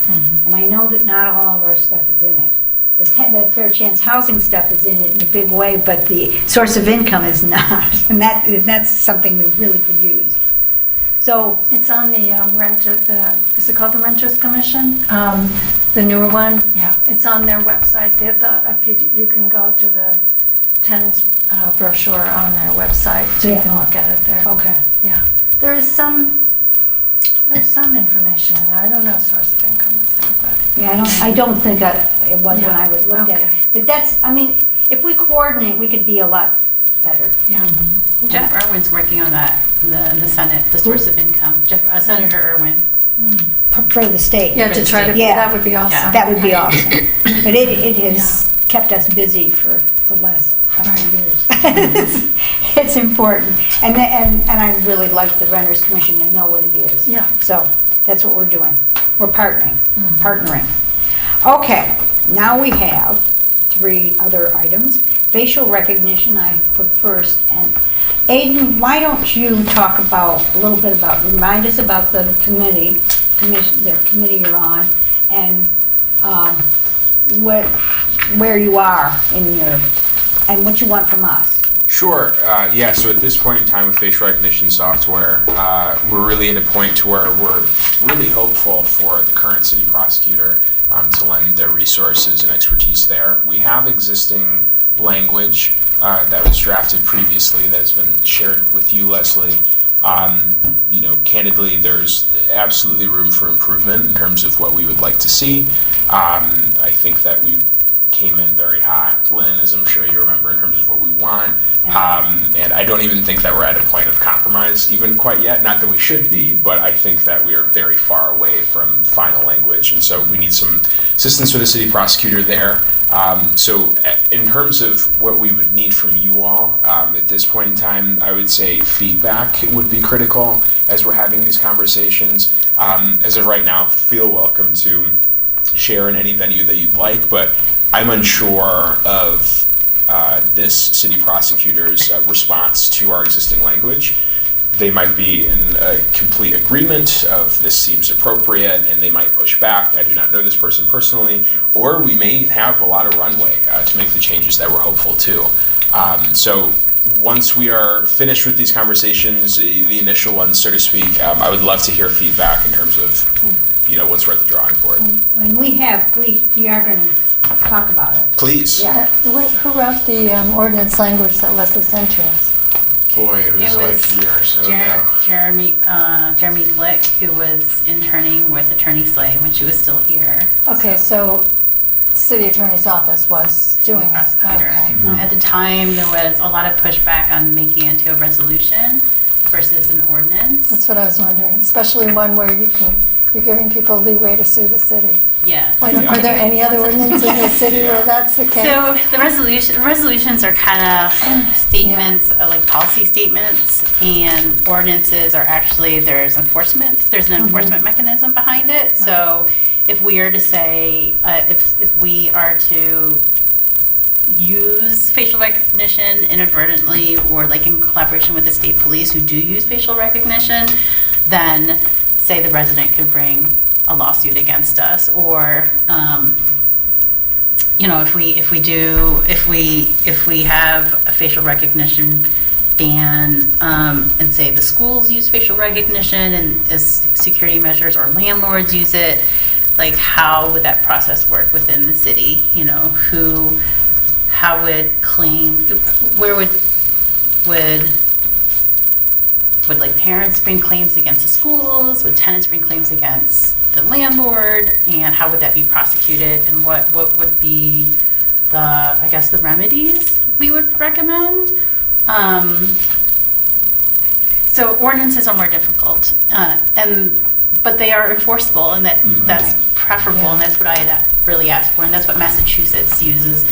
and I know that not all of our stuff is in it. The Fair Chance Housing stuff is in it in a big way, but the source of income is not, and that's something we really could use. So, It's on the is it called the Renters Commission? The newer one? Yeah, it's on their website. You can go to the tenants brochure on their website, so you can look at it there. okay. Yeah, there's some information in there. I don't know source of income, but. Yeah, I don't think it was when I would look at it. Okay. But that's, I mean, if we coordinate, we could be a lot better. Yeah. Jeff Irwin's working on that, the Senate, the source of income. Senator Irwin. For the state. Yeah, to try to, Yeah. that would be awesome. That would be awesome. But it is, kept us busy for the last couple of years. It's important. And I really like the Renters Commission to know what it is. Yeah. So that's what we're doing. We're partnering. Okay, now we have 3 other items. Facial recognition I put first. And Aiden, why don't you talk remind us about the committee you're on, and where you are and what you want from us. Sure. Yeah, so at this point in time with facial recognition software, we're really at a point to where we're really hopeful for the current city prosecutor to lend their resources and expertise there. We have existing language that was drafted previously that has been shared with you, Leslie. Candidly, there's absolutely room for improvement in terms of what we would like to see. I think that we came in very hot, Lynn, as I'm sure you remember, in terms of what we want. And I don't even think that we're at a point of compromise even quite yet. Not that we should be, but I think that we are very far away from final language. And so we need some assistance with the city prosecutor there. So in terms of what we would need from you all, at this point in time, I would say feedback would be critical as we're having these conversations. As of right now, feel welcome to share in any venue that you'd like, but I'm unsure of this city prosecutor's response to our existing language. They might be in a complete agreement of this seems appropriate, and they might push back. I do not know this person personally, or we may have a lot of runway to make the changes that we're hopeful to. So once we are finished with these conversations, the initial ones, so to speak, I would love to hear feedback in terms of, once we're at the drawing board. And we are going to talk about it. Please. Yeah. Who wrote the ordinance language that Leslie sent to us? Boy, it was like a year or so ago. Jeremy Glick, who was interning with Attorney Slay when she was still here. Okay, so city attorney's office was doing it. Okay. At the time, there was a lot of pushback on making it into a resolution versus an ordinance. That's what I was wondering, especially one where you're giving people leeway to sue the city. Yes. Are there any other ordinances in the city where that's the case? So the resolutions are kind of statements, like policy statements, and ordinances are actually, there's an enforcement mechanism behind it. So if we are to say, if we are to use facial recognition inadvertently or like in collaboration with the state police who do use facial recognition, then say the resident could bring a lawsuit against us, or if we have a facial recognition ban, and say the schools use facial recognition and as security measures, or landlords use it, like how would that process work within the city? How would claim, where would like parents bring claims against the schools? Would tenants bring claims against the landlord? And how would that be prosecuted? And what would be the remedies we would recommend? So ordinances are more difficult, but they are enforceable, and that's preferable, and that's what I had really asked for, and that's what Massachusetts uses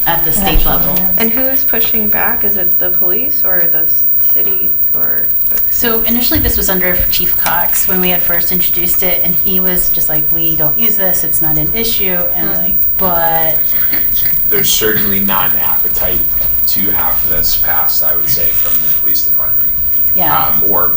at the state level. And who is pushing back? Is it the police or the city, or? So initially this was under Chief Cox when we had first introduced it, and he was just like, we don't use this, it's not an issue, and but there's certainly not an appetite to have this passed, I would say, from the police department. Or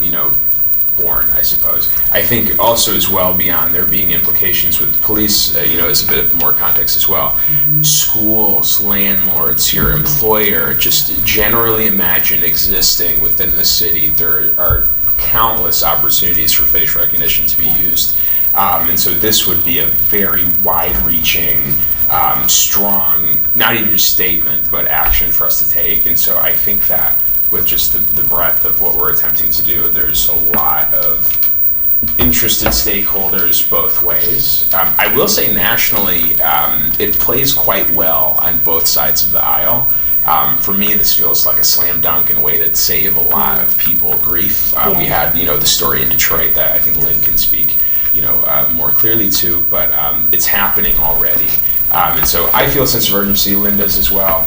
born, I suppose. I think also as well, beyond there being implications with the police, as a bit of more context as well, schools, landlords, your employer, just generally imagine existing within the city. There are countless opportunities for facial recognition to be used. And so this would be a very wide-reaching, strong, not even just statement, but action for us to take. And so I think that with just the breadth of what we're attempting to do, there's a lot of interested stakeholders both ways. I will say nationally, it plays quite well on both sides of the aisle. For me, this feels like a slam dunk and a way to save a lot of people grief. We had, the story in Detroit that I think Lynn can speak, more clearly to, but it's happening already. And so I feel a sense of urgency, Lynn does as well.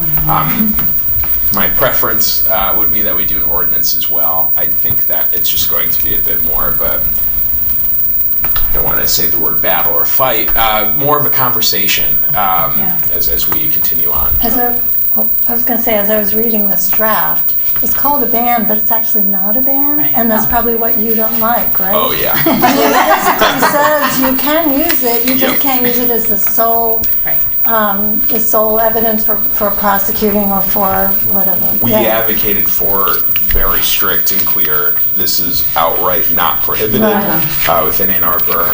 My preference would be that we do an ordinance as well. I think that it's just going to be a bit more of a, I don't want to say the word battle or fight, more of a conversation as we continue on. I was going to say, as I was reading this draft, it's called a ban, but it's actually not a ban, Right. and that's probably what you don't like, right? Oh, yeah. I mean, it basically says you can use it, you just Yep. can't use it as the sole, Right. the sole evidence for prosecuting or for whatever. We Yeah. advocated for very strict and clear, this is outright not prohibited Right. within Ann Arbor.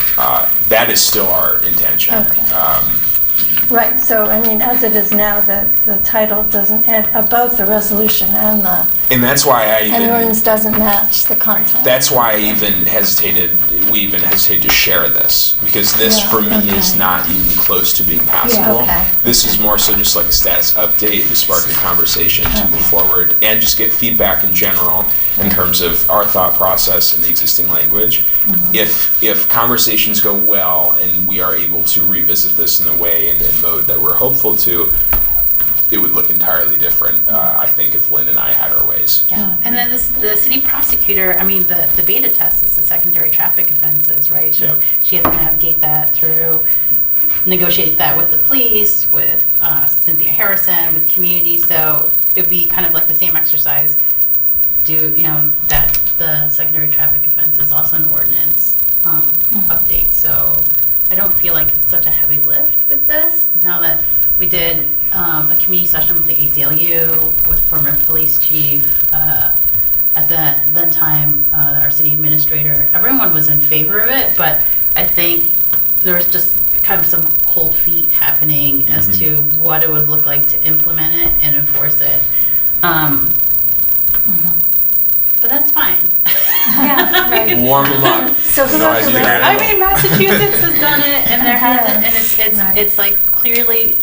That is still our intention. Okay. Right, so, I mean, as it is now, the title doesn't, both the resolution and the And that's why I And the even, ordinance doesn't match the content. that's why I even hesitated, we even hesitated to share this, because this Yeah, for me is okay. not even close to being passable. okay. This is more so just like a status update, to spark a conversation to move forward, and just get feedback in general in terms of our thought process and the existing language. If conversations go well and we are able to revisit this in the way and mode that we're hopeful to, it would look entirely different, I think, if Lynn and I had our ways. Yeah, and then the city prosecutor, I mean, the beta test is the secondary traffic offenses, right? Yep. She had to navigate that through, negotiate that with the police, with Cynthia Harrison, with community, so it'd be kind of like the same exercise, that the secondary traffic offense is also an ordinance update, so I don't feel like it's such a heavy lift with this, now that we did a community session with the ACLU, with former police chief, at the time, our city administrator. Everyone was in favor of it, but I think there was just kind of some cold feet happening as to what it would look like to implement it and enforce it. But that's fine. Yeah, right. Warm them up. So who You know, wrote as the you hear it. I mean, Massachusetts has done it, and there hasn't, and Right. it's like clearly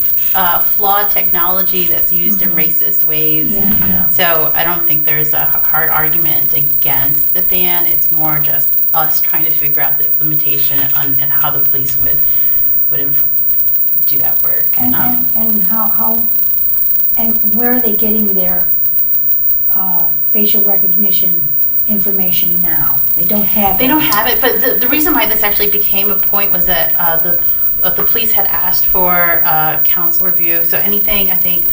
flawed technology that's used in racist ways. Yeah. So I don't think there's a hard argument against the ban. It's more just us trying to figure out the implementation and how the police would do that work. And how, and where are they getting their facial recognition information now? They don't have it. They don't have it, but the reason why this actually became a point was that the police had asked for council review. So anything, I think,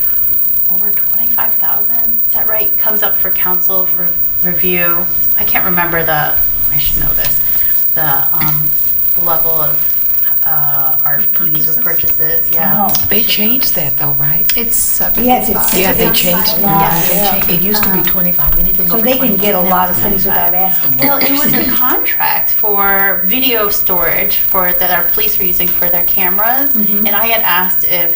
over 25,000, is that right, comes up for council review. I can't remember I should know this, the level of RFPs or purchases, yeah. Oh. They changed that though, right? It's 75. Yes, it's. Yeah, they it's changed a it. lot, Yeah, they yeah. changed. It used to be 25, anything So over they 25. can get a lot of things without asking. Well, it was a contract for video storage that our police were using for their cameras, and I had asked if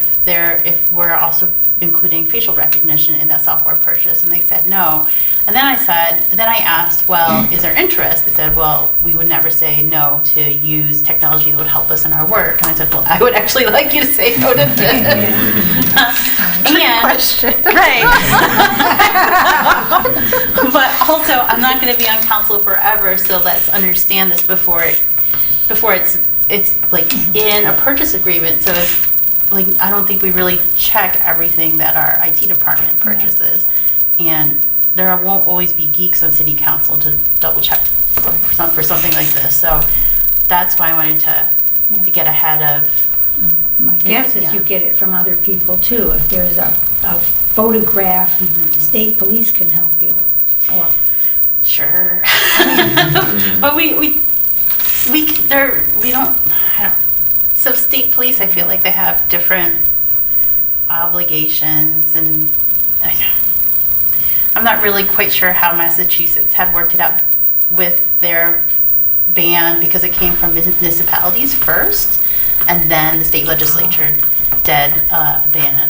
we're also including facial recognition in that software purchase, and they said no. And then I asked, well, is there interest? They said, well, we would never say no to use technology that would help us in our work. And I said, well, I would actually like you to say no to this. Right. But also, I'm not going to be on council forever, so let's understand this before it's like in a purchase agreement. So if, like, I don't think we really check everything that our IT department purchases, and there won't always be geeks on city council to double check for something like this. So that's why I wanted to get ahead of. My guess is you get it from other people too. If there's a photograph, state police can help you. Or Sure. But we don't. So state police, I feel like they have different obligations, and I'm not really quite sure how Massachusetts had worked it out with their ban, because it came from municipalities first, and then the state legislature did the ban.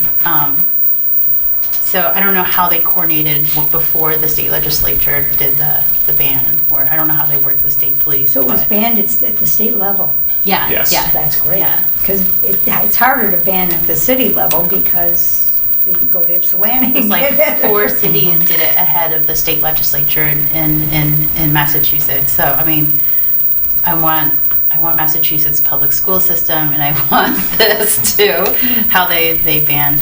So I don't know how they coordinated before the state legislature did the ban, or I don't know how they worked with state police. so it was but- banned at the state level. Yeah, Yes. yeah. That's great. Yeah. Because it's harder to ban at the city level because they can go to Ypsilanti. It was like 4 cities did it ahead of the state legislature in Massachusetts. So, I mean, I I want Massachusetts public school system, and I want this too, how they banned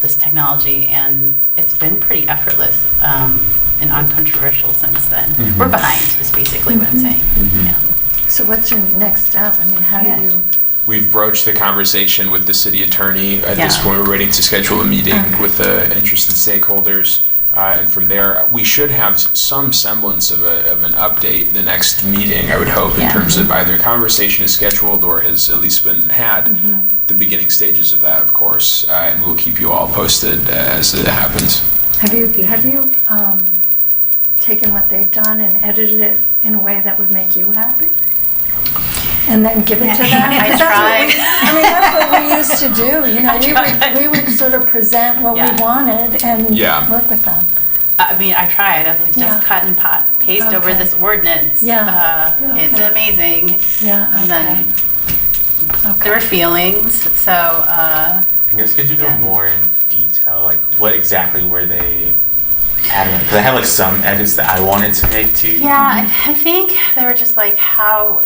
this technology, and it's been pretty effortless and uncontroversial since then. Mhm. We're behind, is basically what I'm saying. Mhm. Yeah. So what's your next step? I mean, how Yeah. do you? We've broached the conversation with the city attorney. At this Yeah. point, we're waiting to schedule a meeting Okay. with the interested stakeholders. And from there, we should have some semblance of an update the next meeting, I would hope, in Yeah. terms of either conversation is scheduled or has at least been had. Mm-hmm. The beginning stages of that, of course, and we'll keep you all posted as it happens. Have you taken what they've done and edited it in a way that would make you happy? And then give it to them? I That's what tried. I mean, that's what we used to do, you know, I tried. we would sort of present what Yeah. we wanted and Yeah. work with them. I mean, I tried. I was like, Yeah. just cut and paste over Okay. this ordinance. Yeah. It's Okay. amazing. Yeah, And okay. then Okay. there were feelings, so I guess could you go Yeah. more in detail, like what exactly were they adding? Because I had like some edits that I wanted to make too. yeah, I think they were just like how.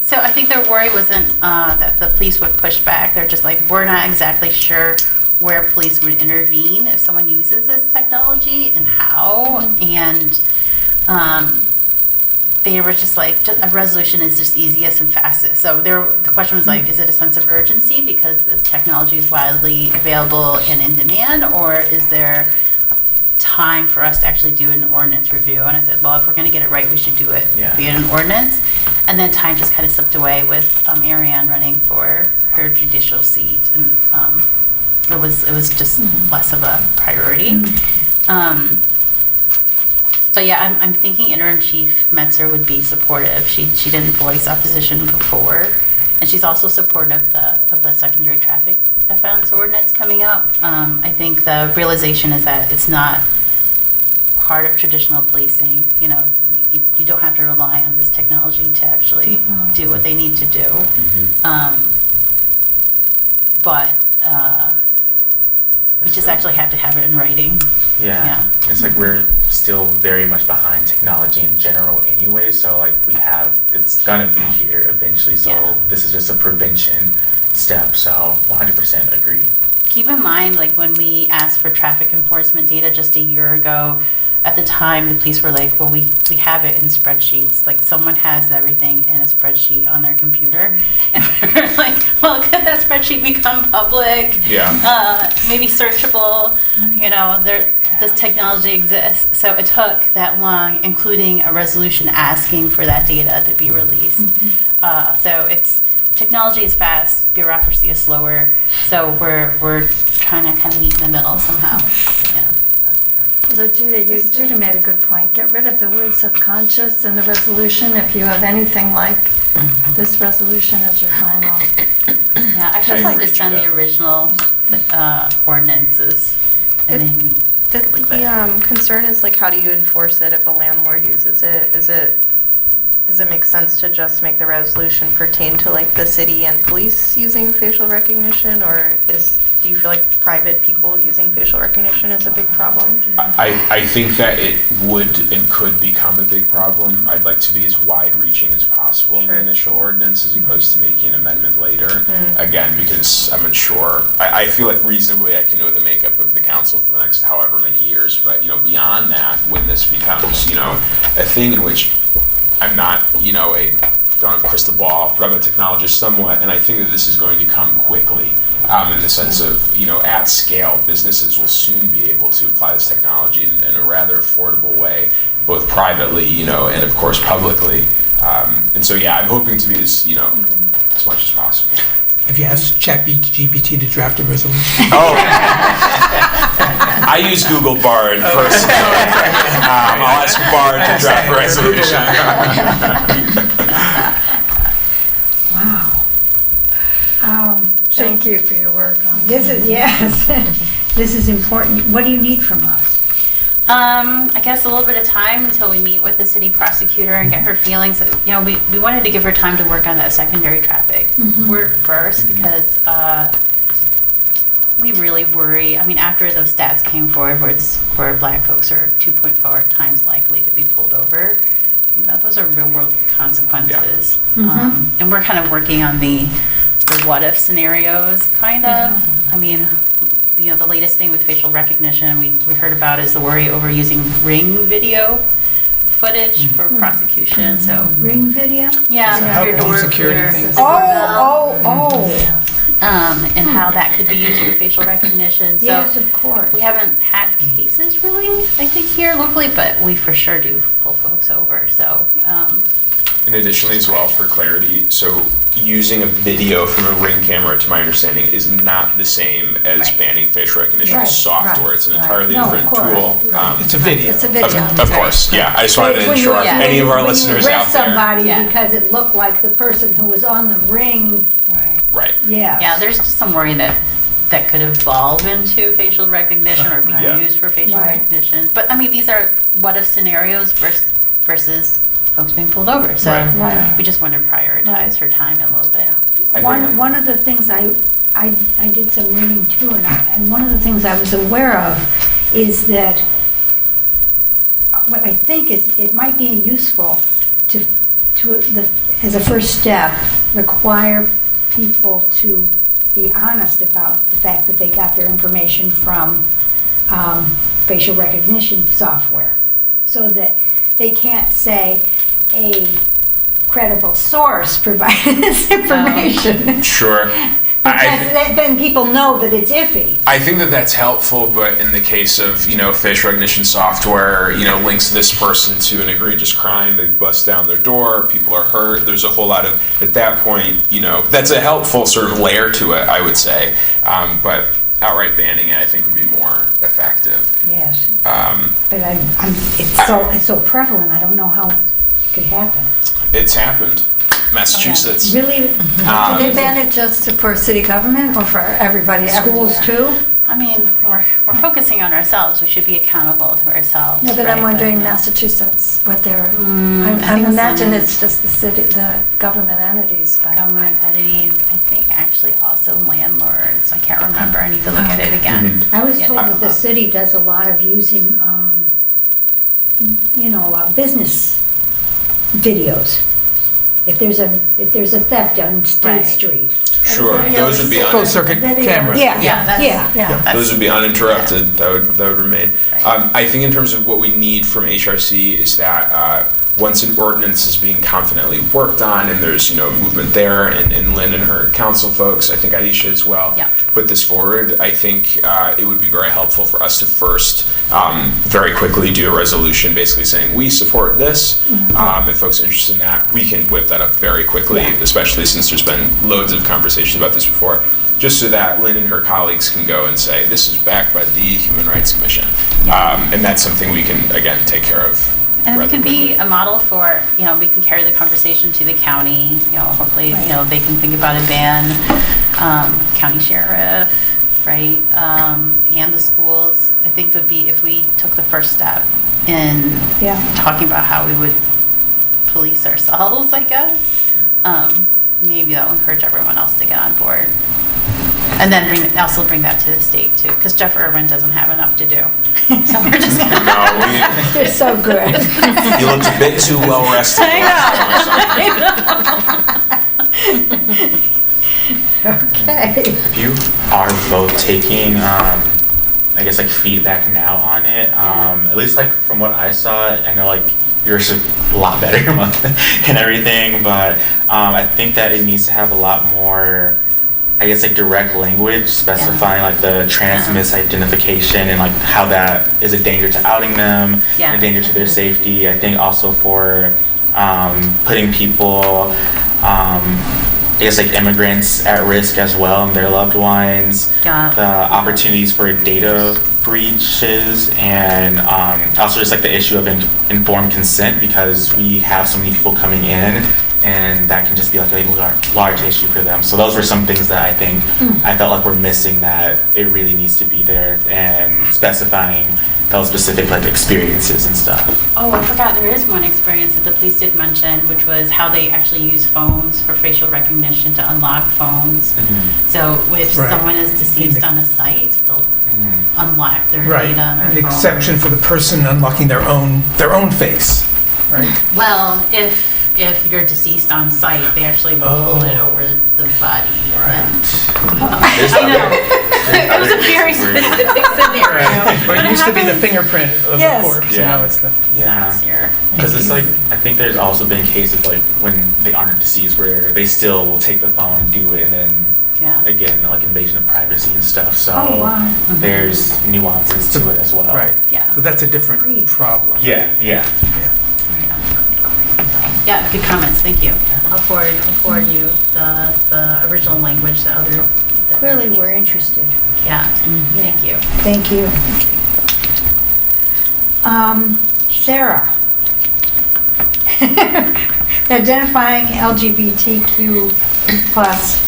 So I think their worry wasn't that the police would push back. They're just like, we're not exactly sure where police would intervene if someone uses this technology and how. And they were just like, a resolution is just easiest and fastest. So the question was like, is it a sense of urgency because this technology is widely available and in demand, or is there time for us to actually do an ordinance review? And I said, well, if we're going to get it right, we should do it Yeah. via an ordinance. And then time just kind of slipped away with Ariane running for her judicial seat, and it was just less of a priority. But yeah, I'm thinking Interim Chief Metzer would be supportive. She didn't voice opposition before, and she's also supportive of the secondary traffic offense ordinance coming up. I think the realization is that it's not part of traditional policing. You know, you don't have to rely on this technology to actually do what they need to do. But we just actually have to have it in writing. Yeah. It's like we're still very much behind technology in general anyway, so like it's gonna be here eventually, so Yeah. this is just a prevention step, so 100% agree. Keep in mind, like when we asked for traffic enforcement data just a year ago, at the time, the police were like, well, we have it in spreadsheets. Like someone has everything in a spreadsheet on their computer. And we're like, well, could that spreadsheet become public? Yeah. Maybe searchable, you know, this technology exists. So it took that long, including a resolution asking for that data to be released. So technology is fast, bureaucracy is slower. So we're trying to kind of meet in the middle somehow. Yeah. So Judah made a good point. Get rid of the word subconscious in the resolution if you have anything like this resolution as your final. Yeah, I should like to send the original ordinances. And then The concern is like, how do you enforce it if a landlord uses it? Does it make sense to just make the resolution pertain to like the city and police using facial recognition, or do you feel like private people using facial recognition is a big problem? I think that it would and could become a big problem. I'd like to be as wide-reaching as possible in the Sure. initial ordinance as opposed to making an amendment later. Again, because I'm unsure. I feel like reasonably I can know the makeup of the council for the next however many years, but beyond that, when this becomes a thing in which I'm not don't have a crystal ball, but I'm a technologist somewhat, and I think that this is going to come quickly. In the sense of, at scale, businesses will soon be able to apply this technology in a rather affordable way, both privately, and of course publicly. And so, yeah, I'm hoping to be as much as possible. Have you asked ChatGPT to draft a resolution? Oh, I use Google Bard personally. I'll ask Bard to draft a resolution. Wow. Thank you for your work on This is, yes, this is important. What do you need from us? I guess a little bit of time until we meet with the city prosecutor and get her feelings. We wanted to give her time to work on that secondary traffic work first, because we really worry. I mean, after those stats came forward where Black folks are 2.4 times likely to be pulled over, those are real world consequences. Mhm. And we're kind of working on the what if scenarios, kind of. I mean, the latest thing with facial recognition we heard about is the worry over using Ring video footage for prosecution. So Ring video? yeah, So how your home door security clear. things. Oh. And how that could be used for facial recognition. So Yes, of course. we haven't had cases really, I think, here locally, but we for sure do pull folks over. So And additionally as well, for clarity, so using a video from a Ring camera, to my understanding, is not the same as Right. banning facial recognition Right, software. right, It's an right. entirely No, of different course, tool. It's a video. It's a video. Of course, yeah. I just wanted to When you- ensure yeah. any of our when you listeners arrest out there. somebody Yeah. because it looked like the person who was on the ring, Right. Right. yeah. yeah, there's just some worry that could evolve into facial recognition or be Yeah. used for facial Right. recognition. But I mean, these are what if scenarios versus folks being pulled over. So Right. Right. we just want to prioritize her time a little bit. I One, think- one of the things I did some reading too, and one of the things I was aware of is that what I think is, it might be useful to as a first step, require people to be honest about the fact that they got their information from facial recognition software, so that they can't say a credible source provided this information. Sure. Because then people know that it's iffy. I think that that's helpful, but in the case of, facial recognition software, links this person to an egregious crime, they bust down their door, people are hurt, there's a whole lot of, at that point, that's a helpful sort of layer to it, I would say. But outright banning it, I think, would be more effective. Yes. Um, But it's so prevalent, I don't know how it could happen. It's happened. Massachusetts. Really? Do they ban it just for city government or for everybody? Schools everywhere? too? I mean, we're focusing on ourselves. We should be accountable to ourselves. No, but right? I'm wondering yeah. Massachusetts, what they're, I I think imagine some it's just the city, the government entities, but. government entities, I think actually also landlords. I can't remember. I need to look at it again. I was Yeah, told they that come the up. city does a lot of using, business videos. If there's a theft on State Right. Street. Sure, those would be Closed circuit camera. Yeah, Yeah, that's, yeah. that's- those would be uninterrupted. That would remain. Right. I think in terms of what we need from HRC is that once an ordinance is being confidently worked on and there's movement there, and Lynn and her council folks, I think Aisha as well, Yeah. put this forward. I think it would be very helpful for us to first very quickly do a resolution basically saying we support this. If folks are interested in that, we can whip that up very quickly, especially since there's been loads of conversations about this before. Just so that Lynn and her colleagues can go and say, this is backed by the Human Rights Commission. And that's something we can, again, take care of. And we rather can be quickly. a model for, we can carry the conversation to the county, hopefully, they can think about a ban, county sheriff, right? And the schools, I think would be if we took the first step in Yeah. talking about how we would police ourselves, I guess. Maybe that will encourage everyone else to get on board. And then also bring that to the state too, because Jeff Irwin doesn't have enough to do. So we're just gonna. No, They're so good. you looked a bit too well rested. Okay. If you are both taking, I guess like feedback now on it, at least like from what I saw, I know like yours is a lot better and everything, but I think that it needs to have a lot more, I guess like direct language specifying like the trans misidentification and like how that is a danger to outing them, Yeah. a danger to their safety. I think also for putting people, I guess like immigrants at risk as well and their loved ones, Yeah. the opportunities for data breaches, and also just like the issue of informed consent, because we have so many people coming in and that can just be like a large issue for them. So those were some things that I think I felt like we're missing, that it really needs to be there, and specifying those specific like experiences and stuff. Oh, I forgot, there is one experience that the police did mention, which was how they actually use phones for facial recognition to unlock phones. So if Right. someone is deceased on a site, they'll unlock their Right. data on their An phone. exception for the person unlocking their own face. right? Well, if you're deceased on site, they actually will pull it over the body. I know. It was a very specific scenario. Or it used to be the fingerprint of Yes. the corpse, Yeah. now it's the... Yeah. Here. Because it's like, I think there's also been cases like when they aren't deceased where they still will take the phone and do it, and then Yeah. again, like invasion of privacy and stuff. So Oh, wow. there's nuances to it as well. Right. Yeah. So that's a different problem. Yeah, yeah. Yeah, good comments, thank you. I'll forward you the original language, the other. the Clearly, message. we're interested. Yeah, thank you. Thank you. Sarah. Identifying LGBTQ plus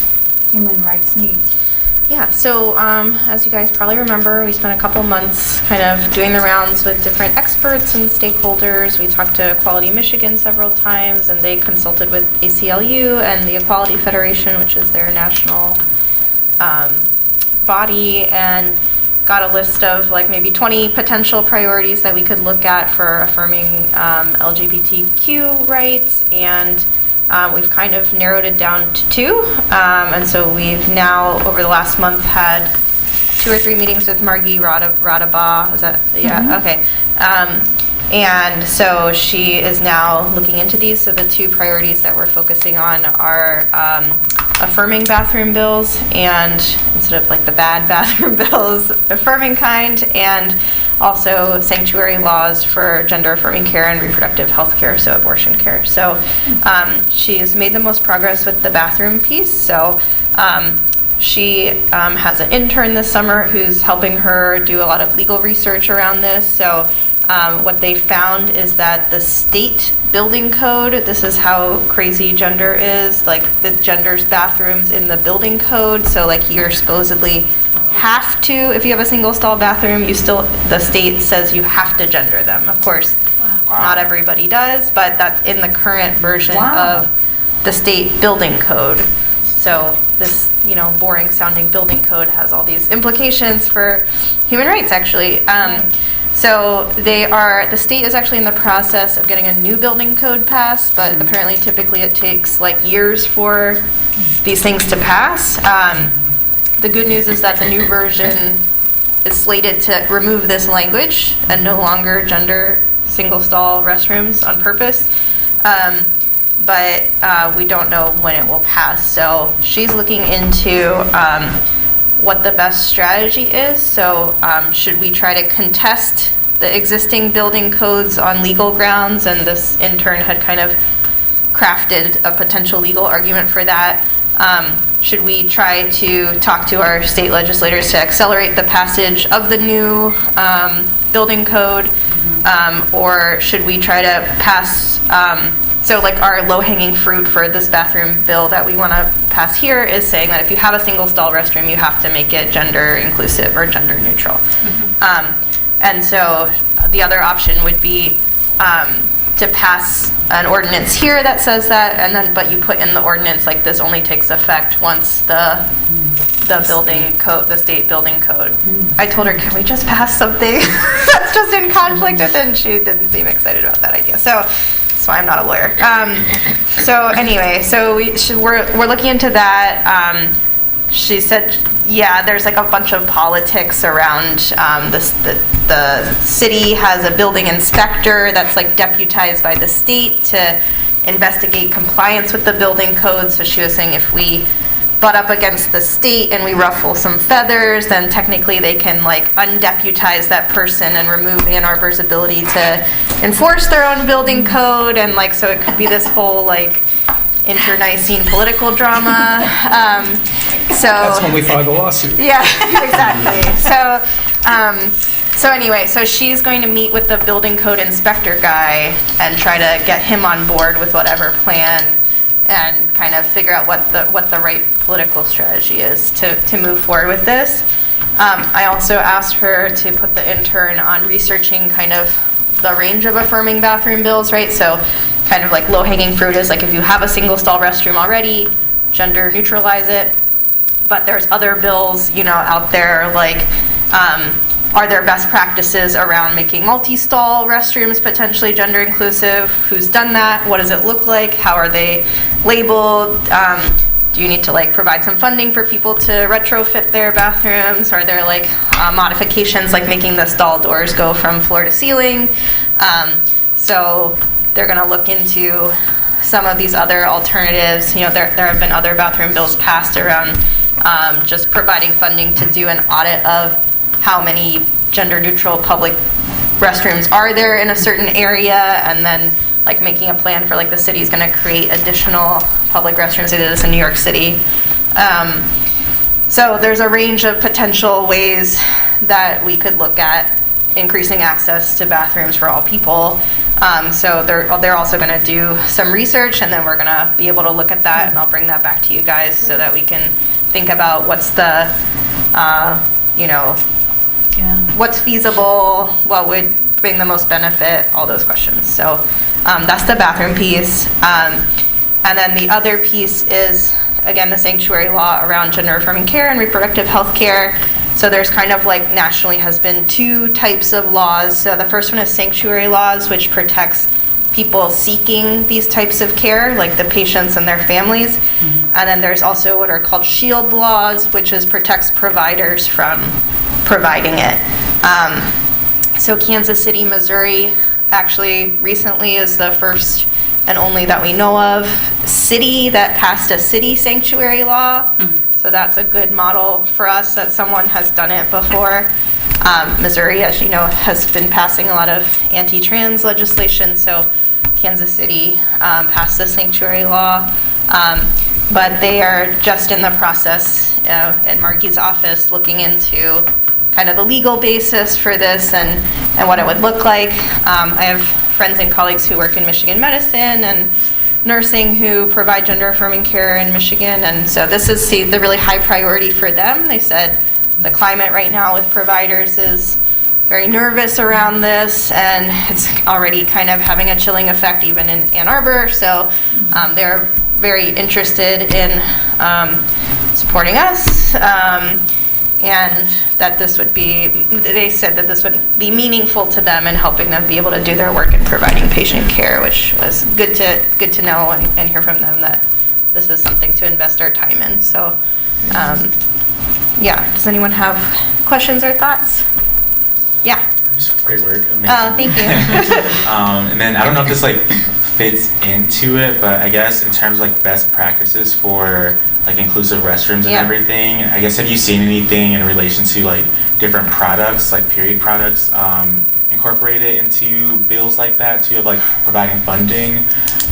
human rights needs. Yeah, so as you guys probably remember, we spent a couple months kind of doing the rounds with different experts and stakeholders. We talked to Equality Michigan several times, and they consulted with ACLU and the Equality Federation, which is their national body, and got a list of like maybe 20 potential priorities that we could look at for affirming LGBTQ rights, and we've kind of narrowed it down to 2, and so we've now, over the last month, had 2 or 3 meetings with Margie Radaba. Is that, yeah, okay. And so she is now looking into these. So the 2 priorities that we're focusing on are affirming bathroom bills, and instead of like the bad bathroom bills, affirming kind, and also sanctuary laws for gender affirming care and reproductive health care, so abortion care. So she's made the most progress with the bathroom piece. So she has an intern this summer who's helping her do a lot of legal research around this. So what they found is that the state building code, this is how crazy gender is, like the gender's bathrooms in the building code. So like you're supposedly have to, if you have a single stall bathroom, the state says you have to gender them. Of course, not everybody does, but that's in the current version of the state building code. So this, boring sounding building code has all these implications for human rights, actually. So the state is actually in the process of getting a new building code passed, but apparently typically it takes like years for these things to pass. The good news is that the new version is slated to remove this language and no longer gender single stall restrooms on purpose. But we don't know when it will pass. So she's looking into what the best strategy is. So should we try to contest the existing building codes on legal grounds? And this intern had kind of crafted a potential legal argument for that. Should we try to talk to our state legislators to accelerate the passage of the new building code? Or should we try to pass, so like our low-hanging fruit for this bathroom bill that we want to pass here is saying that if you have a single stall restroom, you have to make it gender inclusive or gender neutral. And so the other option would be to pass an ordinance here that says that, and then but you put in the ordinance like this only takes effect once the building code, the state building code. I told her, can we just pass something that's just in conflict with it? And she didn't seem excited about that idea. So that's why I'm not a lawyer. So anyway, so we're looking into that. She said, yeah, there's like a bunch of politics around this. The city has a building inspector that's like deputized by the state to investigate compliance with the building code. So she was saying if we butt up against the state and we ruffle some feathers, then technically they can like undeputize that person and remove Ann Arbor's ability to enforce their own building code. And like, so it could be this whole like internecine political drama. That's when we filed the lawsuit. Yeah, exactly. So anyway, so she's going to meet with the building code inspector guy and try to get him on board with whatever plan and kind of figure out what the right political strategy is to move forward with this. I also asked her to put the intern on researching kind of the range of affirming bathroom bills, right? So kind of like low-hanging fruit is like if you have a single stall restroom already, gender neutralize it. But there's other bills, out there like are there best practices around making multi-stall restrooms potentially gender inclusive? Who's done that? What does it look like? How are they labeled? Do you need to like provide some funding for people to retrofit their bathrooms? Are there like modifications like making the stall doors go from floor to ceiling? So they're going to look into some of these other alternatives. You know, there have been other bathroom bills passed around just providing funding to do an audit of how many gender-neutral public restrooms are there in a certain area, and then like making a plan for like the city's going to create additional public restrooms. They did this in New York City. So there's a range of potential ways that we could look at increasing access to bathrooms for all people. So they're also going to do some research, and then we're going to be able to look at that, and I'll bring that back to you guys so that we can think about what's the, what's feasible, what would bring the most benefit, all those questions. So that's the bathroom piece. And then the other piece is, again, the sanctuary law around gender affirming care and reproductive health care. So there's kind of like nationally has been two types of laws. So the first one is sanctuary laws, which protects people seeking these types of care, like the patients and their families. And then there's also what are called shield laws, which protects providers from providing it. So Kansas City, Missouri, actually recently is the first and only that we know of city that passed a city sanctuary law. So that's a good model for us that someone has done it before. Missouri, as you know, has been passing a lot of anti-trans legislation, so Kansas City passed the sanctuary law. But they are just in the process in Margie's office looking into kind of the legal basis for this and what it would look like. I have friends and colleagues who work in Michigan medicine and nursing who provide gender affirming care in Michigan, and so this is the really high priority for them. They said the climate right now with providers is very nervous around this, and it's already kind of having a chilling effect even in Ann Arbor, so they're very interested in supporting us, and that this would be, they said that this would be meaningful to them in helping them be able to do their work in providing patient care, which was good to know and hear from them that this is something to invest our time in. So yeah, does anyone have questions or thoughts? Yeah. Great work. Amazing. Oh, thank you. And then I don't know if this like fits into it, but I guess in terms of like best practices for like inclusive restrooms and everything, I guess have you seen anything in relation to like different products, like period products, incorporated into bills like that too, of like providing funding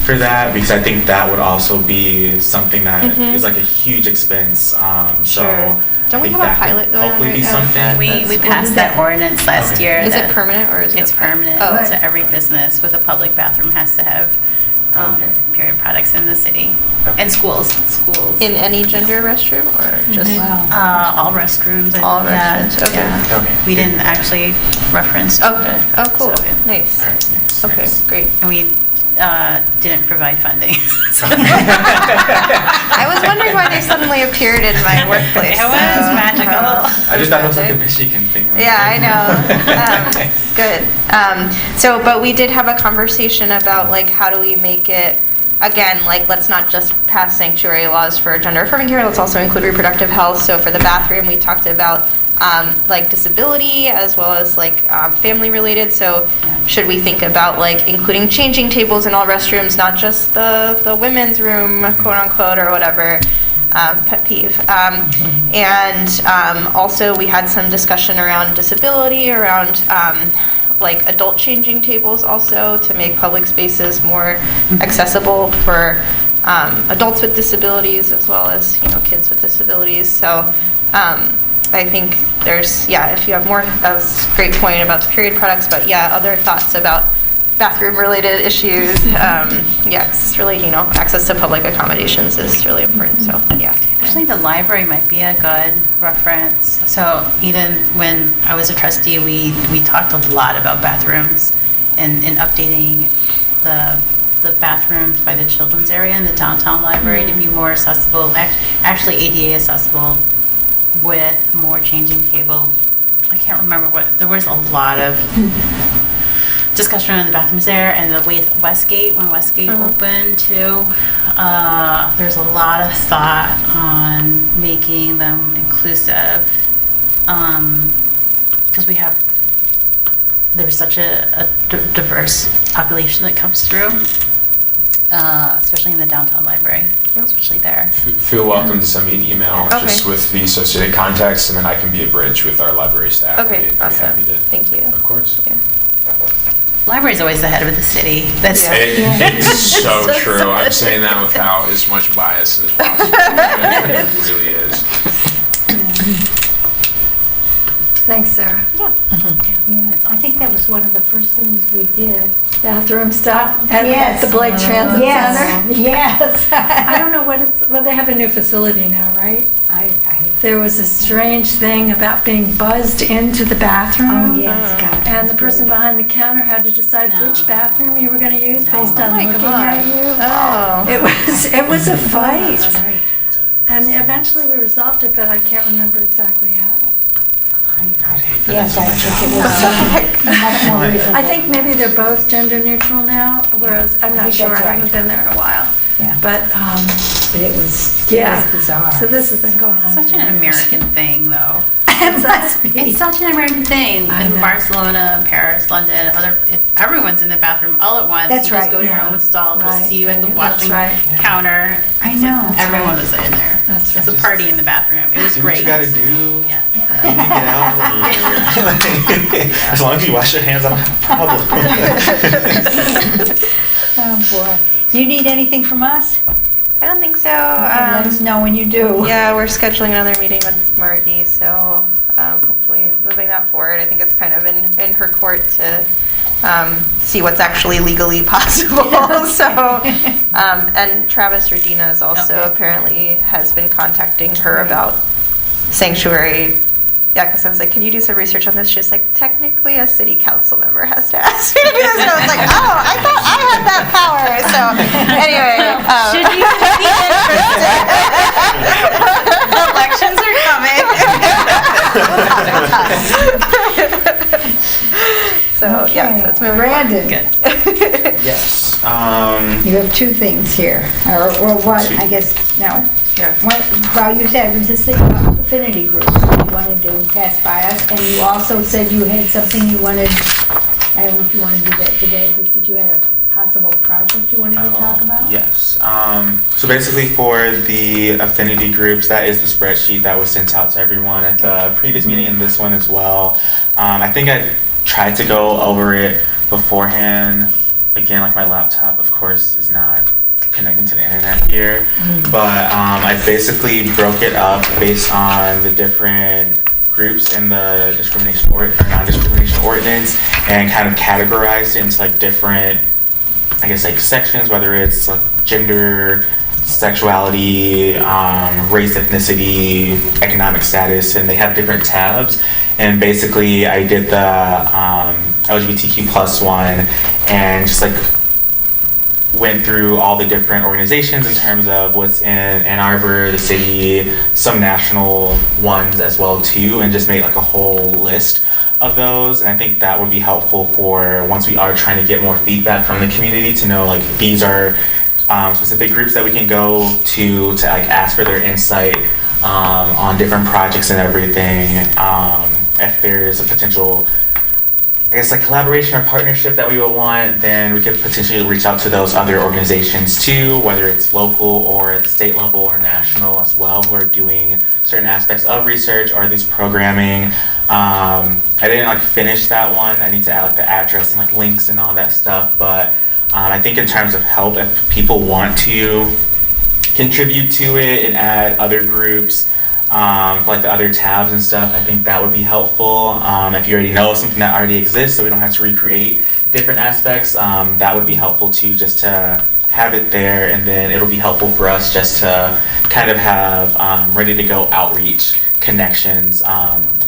for that? Because I think that would also be something that is like a huge expense. So don't we have a pilot going on hopefully right be now? something. We passed that ordinance last year. Is it permanent or is it? It's permanent. Oh, So every business with a public bathroom has to have period products in the city. And schools. In any gender restroom or just? All restrooms. All restrooms, okay. Okay. We didn't actually reference. Okay, oh, cool, So, yeah. nice. All right, nice, Okay, nice. great. And we didn't provide funding. I was wondering why they suddenly appeared in my workplace. It was magical. I just thought it was like a Michigan thing. Yeah, I know. Good. But we did have a conversation about like how do we make it, again, like let's not just pass sanctuary laws for gender affirming care, let's also include reproductive health. So for the bathroom, we talked about like disability as well as like family related. So should we think about like including changing tables in all restrooms, not just the women's room, quote unquote, or whatever? Pet peeve. And also we had some discussion around disability, around like adult changing tables also to make public spaces more accessible for adults with disabilities as well as kids with disabilities. So I think there's, if you have more, that was a great point about the period products, but other thoughts about bathroom-related issues, 'cause it's really, access to public accommodations is really important, so, Actually, the library might be a good reference. So even when I was a trustee, we talked a lot about bathrooms and updating the bathrooms by the children's area in the downtown library to be more accessible, actually ADA accessible, with more changing tables, I can't remember there was a lot of discussion around the bathrooms there, and the Westgate, when Westgate opened too. There's a lot of thought on making them inclusive, because there's such a diverse population that comes through, especially in the downtown library, especially there. Feel welcome to send me an email just with the associated contacts, and then I can be a bridge with our library staff. Okay, We'd be awesome. happy to- Thank you. Of course. Yeah. Library's always the head of the city. That's It's so true. I'm saying that without as much bias as possible. It really is. Thanks, Sarah. Yeah, I think that was one of the first things we did. Bathroom stuff at Yes. the Blake Transit Yes, Center. yes. I don't know what well, they have a new facility now, right? There was a strange thing about being buzzed into the bathroom. Oh, yes, God. And the person behind the counter had to decide which bathroom you were going to use based on my looking God. at you. Oh. It was a fight. That's right. And eventually we resolved it, but I can't remember exactly how. Yes, I think it was much more reasonable. I think maybe they're both gender neutral now, whereas I'm I not think sure. that's I haven't right. been there in a while. Yeah. But But it was bizarre. so this has been going on. such for an years. American thing, though. Must be. It's such an American thing. I In know. Barcelona, Paris, London, everyone's in the bathroom all at once. That's You just right, go to your yeah. own stall, go Right. see you at the That's washing right. counter. I It's know. like That's everyone right. was in there. That's It's right. a party in the bathroom. It was Do great. what you gotta do. Yeah. You can get out of here. As long as you wash your hands, I don't have a problem. Oh, boy. You need anything from us? I don't think so. Okay, let us know when you do. Yeah, we're scheduling another meeting with Margie, so hopefully moving that forward. I think it's kind of in her court to see what's actually legally possible. So, and Travis Regina is also Okay. apparently has been contacting her about sanctuary. Yeah, because I was like, can you do some research on this? She's like, technically a city council member has to ask me to do this. And I was like, oh, I thought I had that power. So anyway. Should you be interested? Elections are coming. So yeah, so it's moving Brandon. Yes. You have two things here, or one, I guess, no. One, well, you said it was this thing about affinity groups that you wanted to pass by us, and you also said you had something you wanted, I don't know if you want to do that today, but that you had a possible project you wanted to talk about? Yes. So basically for the affinity groups, that is the spreadsheet that was sent out to everyone at the previous meeting and this one as well. I think I tried to go over it beforehand. Again, like my laptop, of course, is not connecting to the internet here, but I basically broke it up based on the different groups in the discrimination or non-discrimination ordinance and kind of categorized it into like different, I guess, like sections, whether it's like gender, sexuality, race, ethnicity, economic status, and they have different tabs. And basically I did the LGBTQ plus one and just like went through all the different organizations in terms of what's in Ann Arbor, the city, some national ones as well too, and just made like a whole list of those. And I think that would be helpful for once we are trying to get more feedback from the community to know like these are specific groups that we can go to like ask for their insight on different projects and everything. If there's a potential, I guess, like collaboration or partnership that we would want, then we could potentially reach out to those other organizations too, whether it's local or at state level or national as well, who are doing certain aspects of research or this programming. I didn't like finish that one. I need to add like the address and like links and all that stuff. But I think in terms of help, if people want to contribute to it and add other groups, for like the other tabs and stuff, I think that would be helpful. If you already know something that already exists, so we don't have to recreate different aspects, that would be helpful too, just to have it there, and then it'll be helpful for us just to kind of have ready to go outreach connections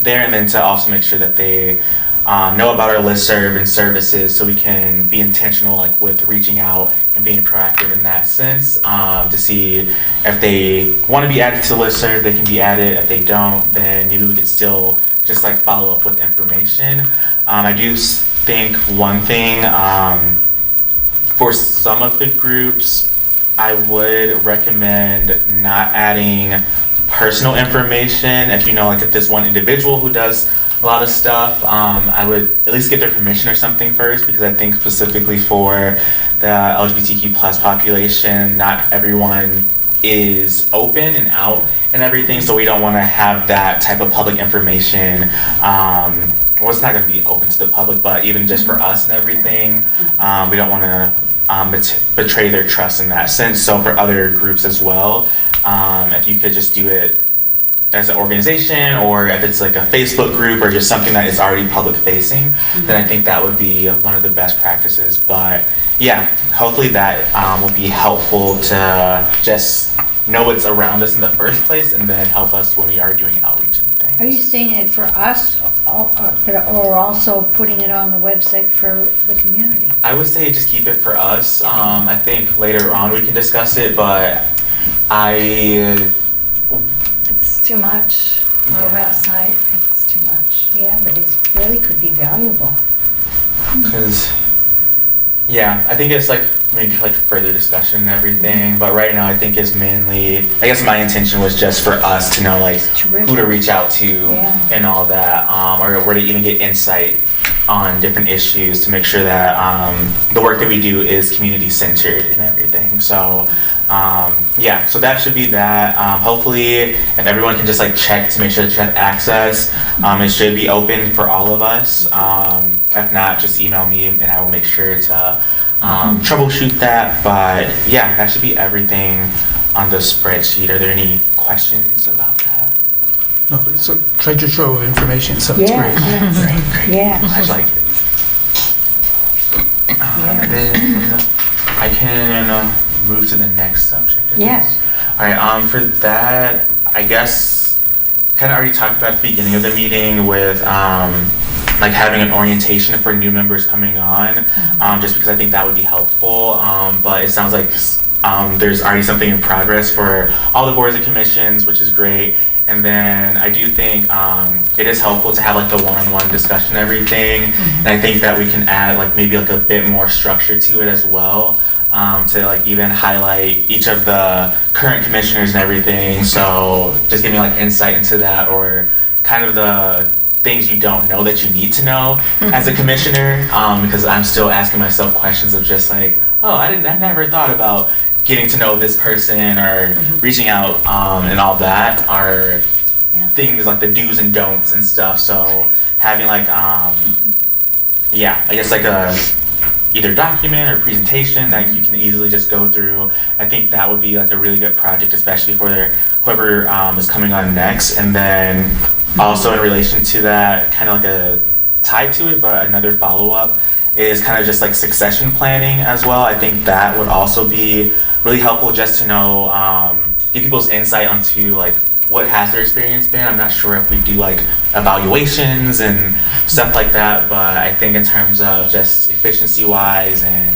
there, and then to also make sure that they know about our listserv and services, so we can be intentional like with reaching out and being proactive in that sense, to see if they want to be added to the listserv, they can be added. If they don't, then maybe we could still just like follow up with information. I do think one thing, for some of the groups, I would recommend not adding personal information. If you know, like if there's one individual who does a lot of stuff, I would at least get their permission or something first, because I think specifically for the LGBTQ plus population, not everyone is open and out and everything, so we don't want to have that type of public information. Well, it's not going to be open to the public, but even just for us and everything, we don't want to betray their trust in that sense. So for other groups as well, if you could just do it as an organization, or if it's like a Facebook group or just something that is already public facing, then I think that would be one of the best practices. But yeah, hopefully that will be helpful to just know what's around us in the first place, and then help us when we are doing outreach and things. Are you saying it for us, or also putting it on the website for the community? I would say just keep it for us. I think later on we can discuss it, but It's too much for a website. It's too much. Yeah, but it really could be valuable. Because, yeah, I think it's like maybe like further discussion and everything, but right now I think it's mainly, I guess my intention was just for us to know like who to reach out to and all that, or where to even get insight on different issues to make sure that the work that we do is community centered and everything. So yeah, so that should be that. Hopefully, if everyone can just like check to make sure that you have access, it should be open for all of us. If not, just email me and I will make sure to troubleshoot that. But yeah, that should be everything on the spreadsheet. Are there any questions about that? No, but it's a treasure trove of information, so it's Yeah. great. Great. Yeah. I like it. Then I can move to the next subject. I Yeah. guess. All right. For that, I guess kind of already talked about at the beginning of the meeting with like having an orientation for new members coming on, just because I think that would be helpful. But it sounds like there's already something in progress for all the boards and commissions, which is great. And then I do think it is helpful to have like the one-on-one discussion and everything. And I think that we can add like maybe like a bit more structure to it as well, to like even highlight each of the current commissioners and everything. So just giving like insight into that, or kind of the things you don't know that you need to know as a commissioner, because I'm still asking myself questions of just like, oh, I never thought about getting to know this person, or reaching out and all that are things like the do's and don'ts and stuff. So having like yeah, I guess like a either document or presentation that you can easily just go through, I think that would be like a really good project, especially for whoever is coming on next. And then also in relation to that, kind of like a tie to it, but another follow-up is kind of just like succession planning as well. I think that would also be really helpful, just to know, give people's insight onto like what has their experience been. I'm not sure if we do like evaluations and stuff like that, but I think in terms of just efficiency wise and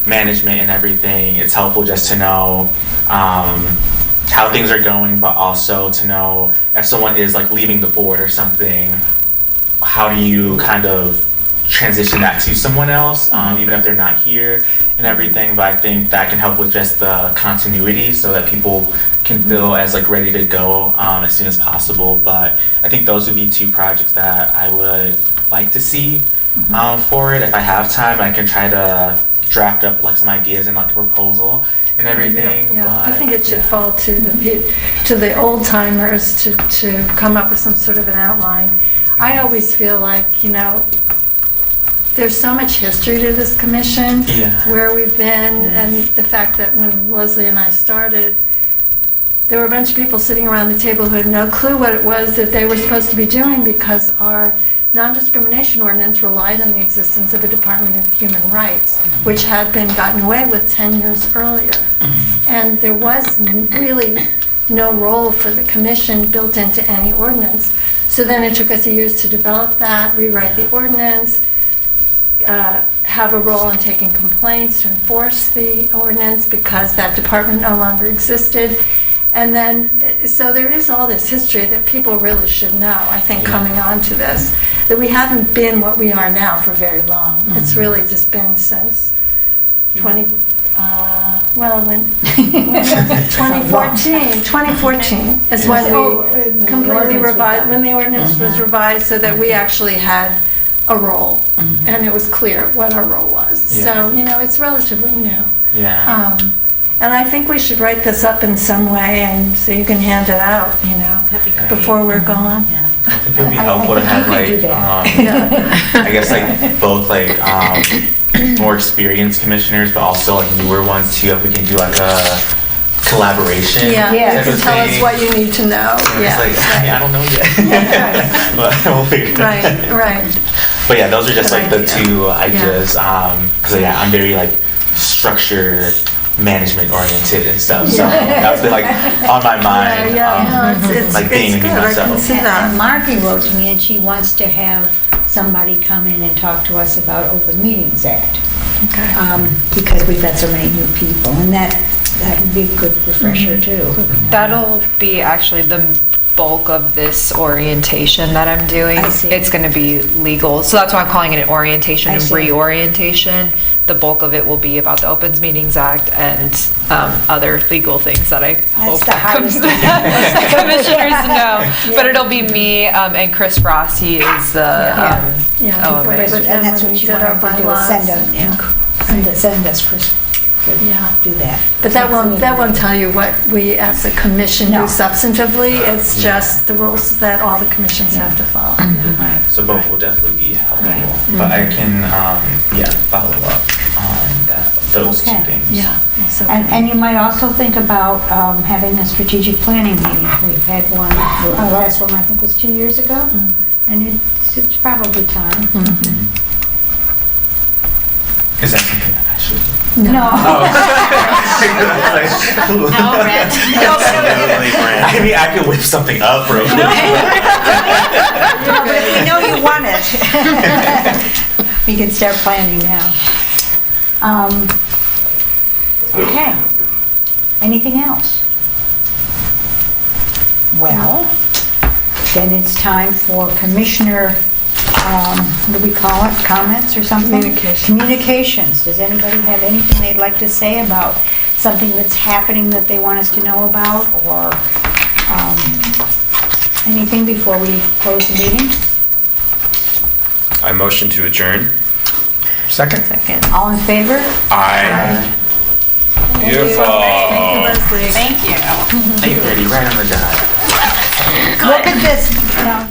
management and everything, it's helpful just to know how things are going, but also to know if someone is like leaving the board or something, how do you kind of transition that to someone else, even if they're not here and everything. But I think that can help with just the continuity, so that people can feel as like ready to go as soon as possible. But I think those would be two projects that I would like to see for it. If I have time, I can try to draft up like some ideas and like a proposal and everything. Yeah, but, I think it should fall to the old timers to come up with some sort of an outline. I always feel like, you know, there's so much history to this commission, where we've been, and the fact that when Leslie and I started, there were a bunch of people sitting around the table who had no clue what it was that they were supposed to be doing, because our non-discrimination ordinance relied on the existence of a Department of Human Rights, which had been gotten away with 10 years earlier. And there was really no role for the commission built into any ordinance. So then it took us years to develop that, rewrite the ordinance, have a role in taking complaints to enforce the ordinance, because that department no longer existed. And then, so there is all this history that people really should know, I think, coming on to this, that we haven't been what we are now for very long. It's really just been since 2014 is when we completely revised, when the ordinance was revised so that we actually had a role, and it was clear what our role was. So, it's relatively new. Yeah. And I think we should write this up in some way, and so you can hand it out, That'd be great. before we're gone. Yeah. I think it would be helpful to have I could do I guess both more experienced commissioners, but also newer ones too. If we can do a collaboration. Yeah, Yeah. you type can of tell us thing. what you need to know. It's I don't know yet. But we'll figure it out. Right. But yeah, those are just Good the idea. two ideas. Because I'm very structure management oriented and stuff. So that's been on my mind. It's being good. me I can myself. see And that. Margie wrote to me, and she wants to have somebody come in and talk to us about Open Meetings Act. Okay. Because we've got so many new people, and that would be a good refresher too. That'll be actually the bulk of this orientation that I'm doing. I see. It's going to be legal. So that's why I'm calling it an orientation I and see. reorientation. The bulk of it will be about the Opens Meetings Act and other legal things that I hope the hardest thing. commissioners know. But it'll be me and Chris Ross. He is the OMA. Right. And that's what you want to do, is send us, Chris, to do that. But that won't tell you what we as a commission do No. substantively. It's just the rules that all the commissions have to follow. So both will definitely be helpful. But I can follow up on those two Okay. things. Yeah. So And you might also think about having a strategic planning meeting. We've had one, our last one I think was 2 years ago, and it's probably time. Is that something that I should? No. No, Red. Absolutely, Brand. I mean, I could whip something up real quick. But if we know you want it, we can start planning now. Okay. Anything else? Well, then it's time for Commissioner, what do we call it, comments or something? Communications. Does anybody have anything they'd like to say about something that's happening that they want us to know about, or anything before we close the meeting? I motion to adjourn. Second? All in favor? Aye. Beautiful. Thank you, Leslie. Thank you. Are you ready? Right on the dot. Look at this. No.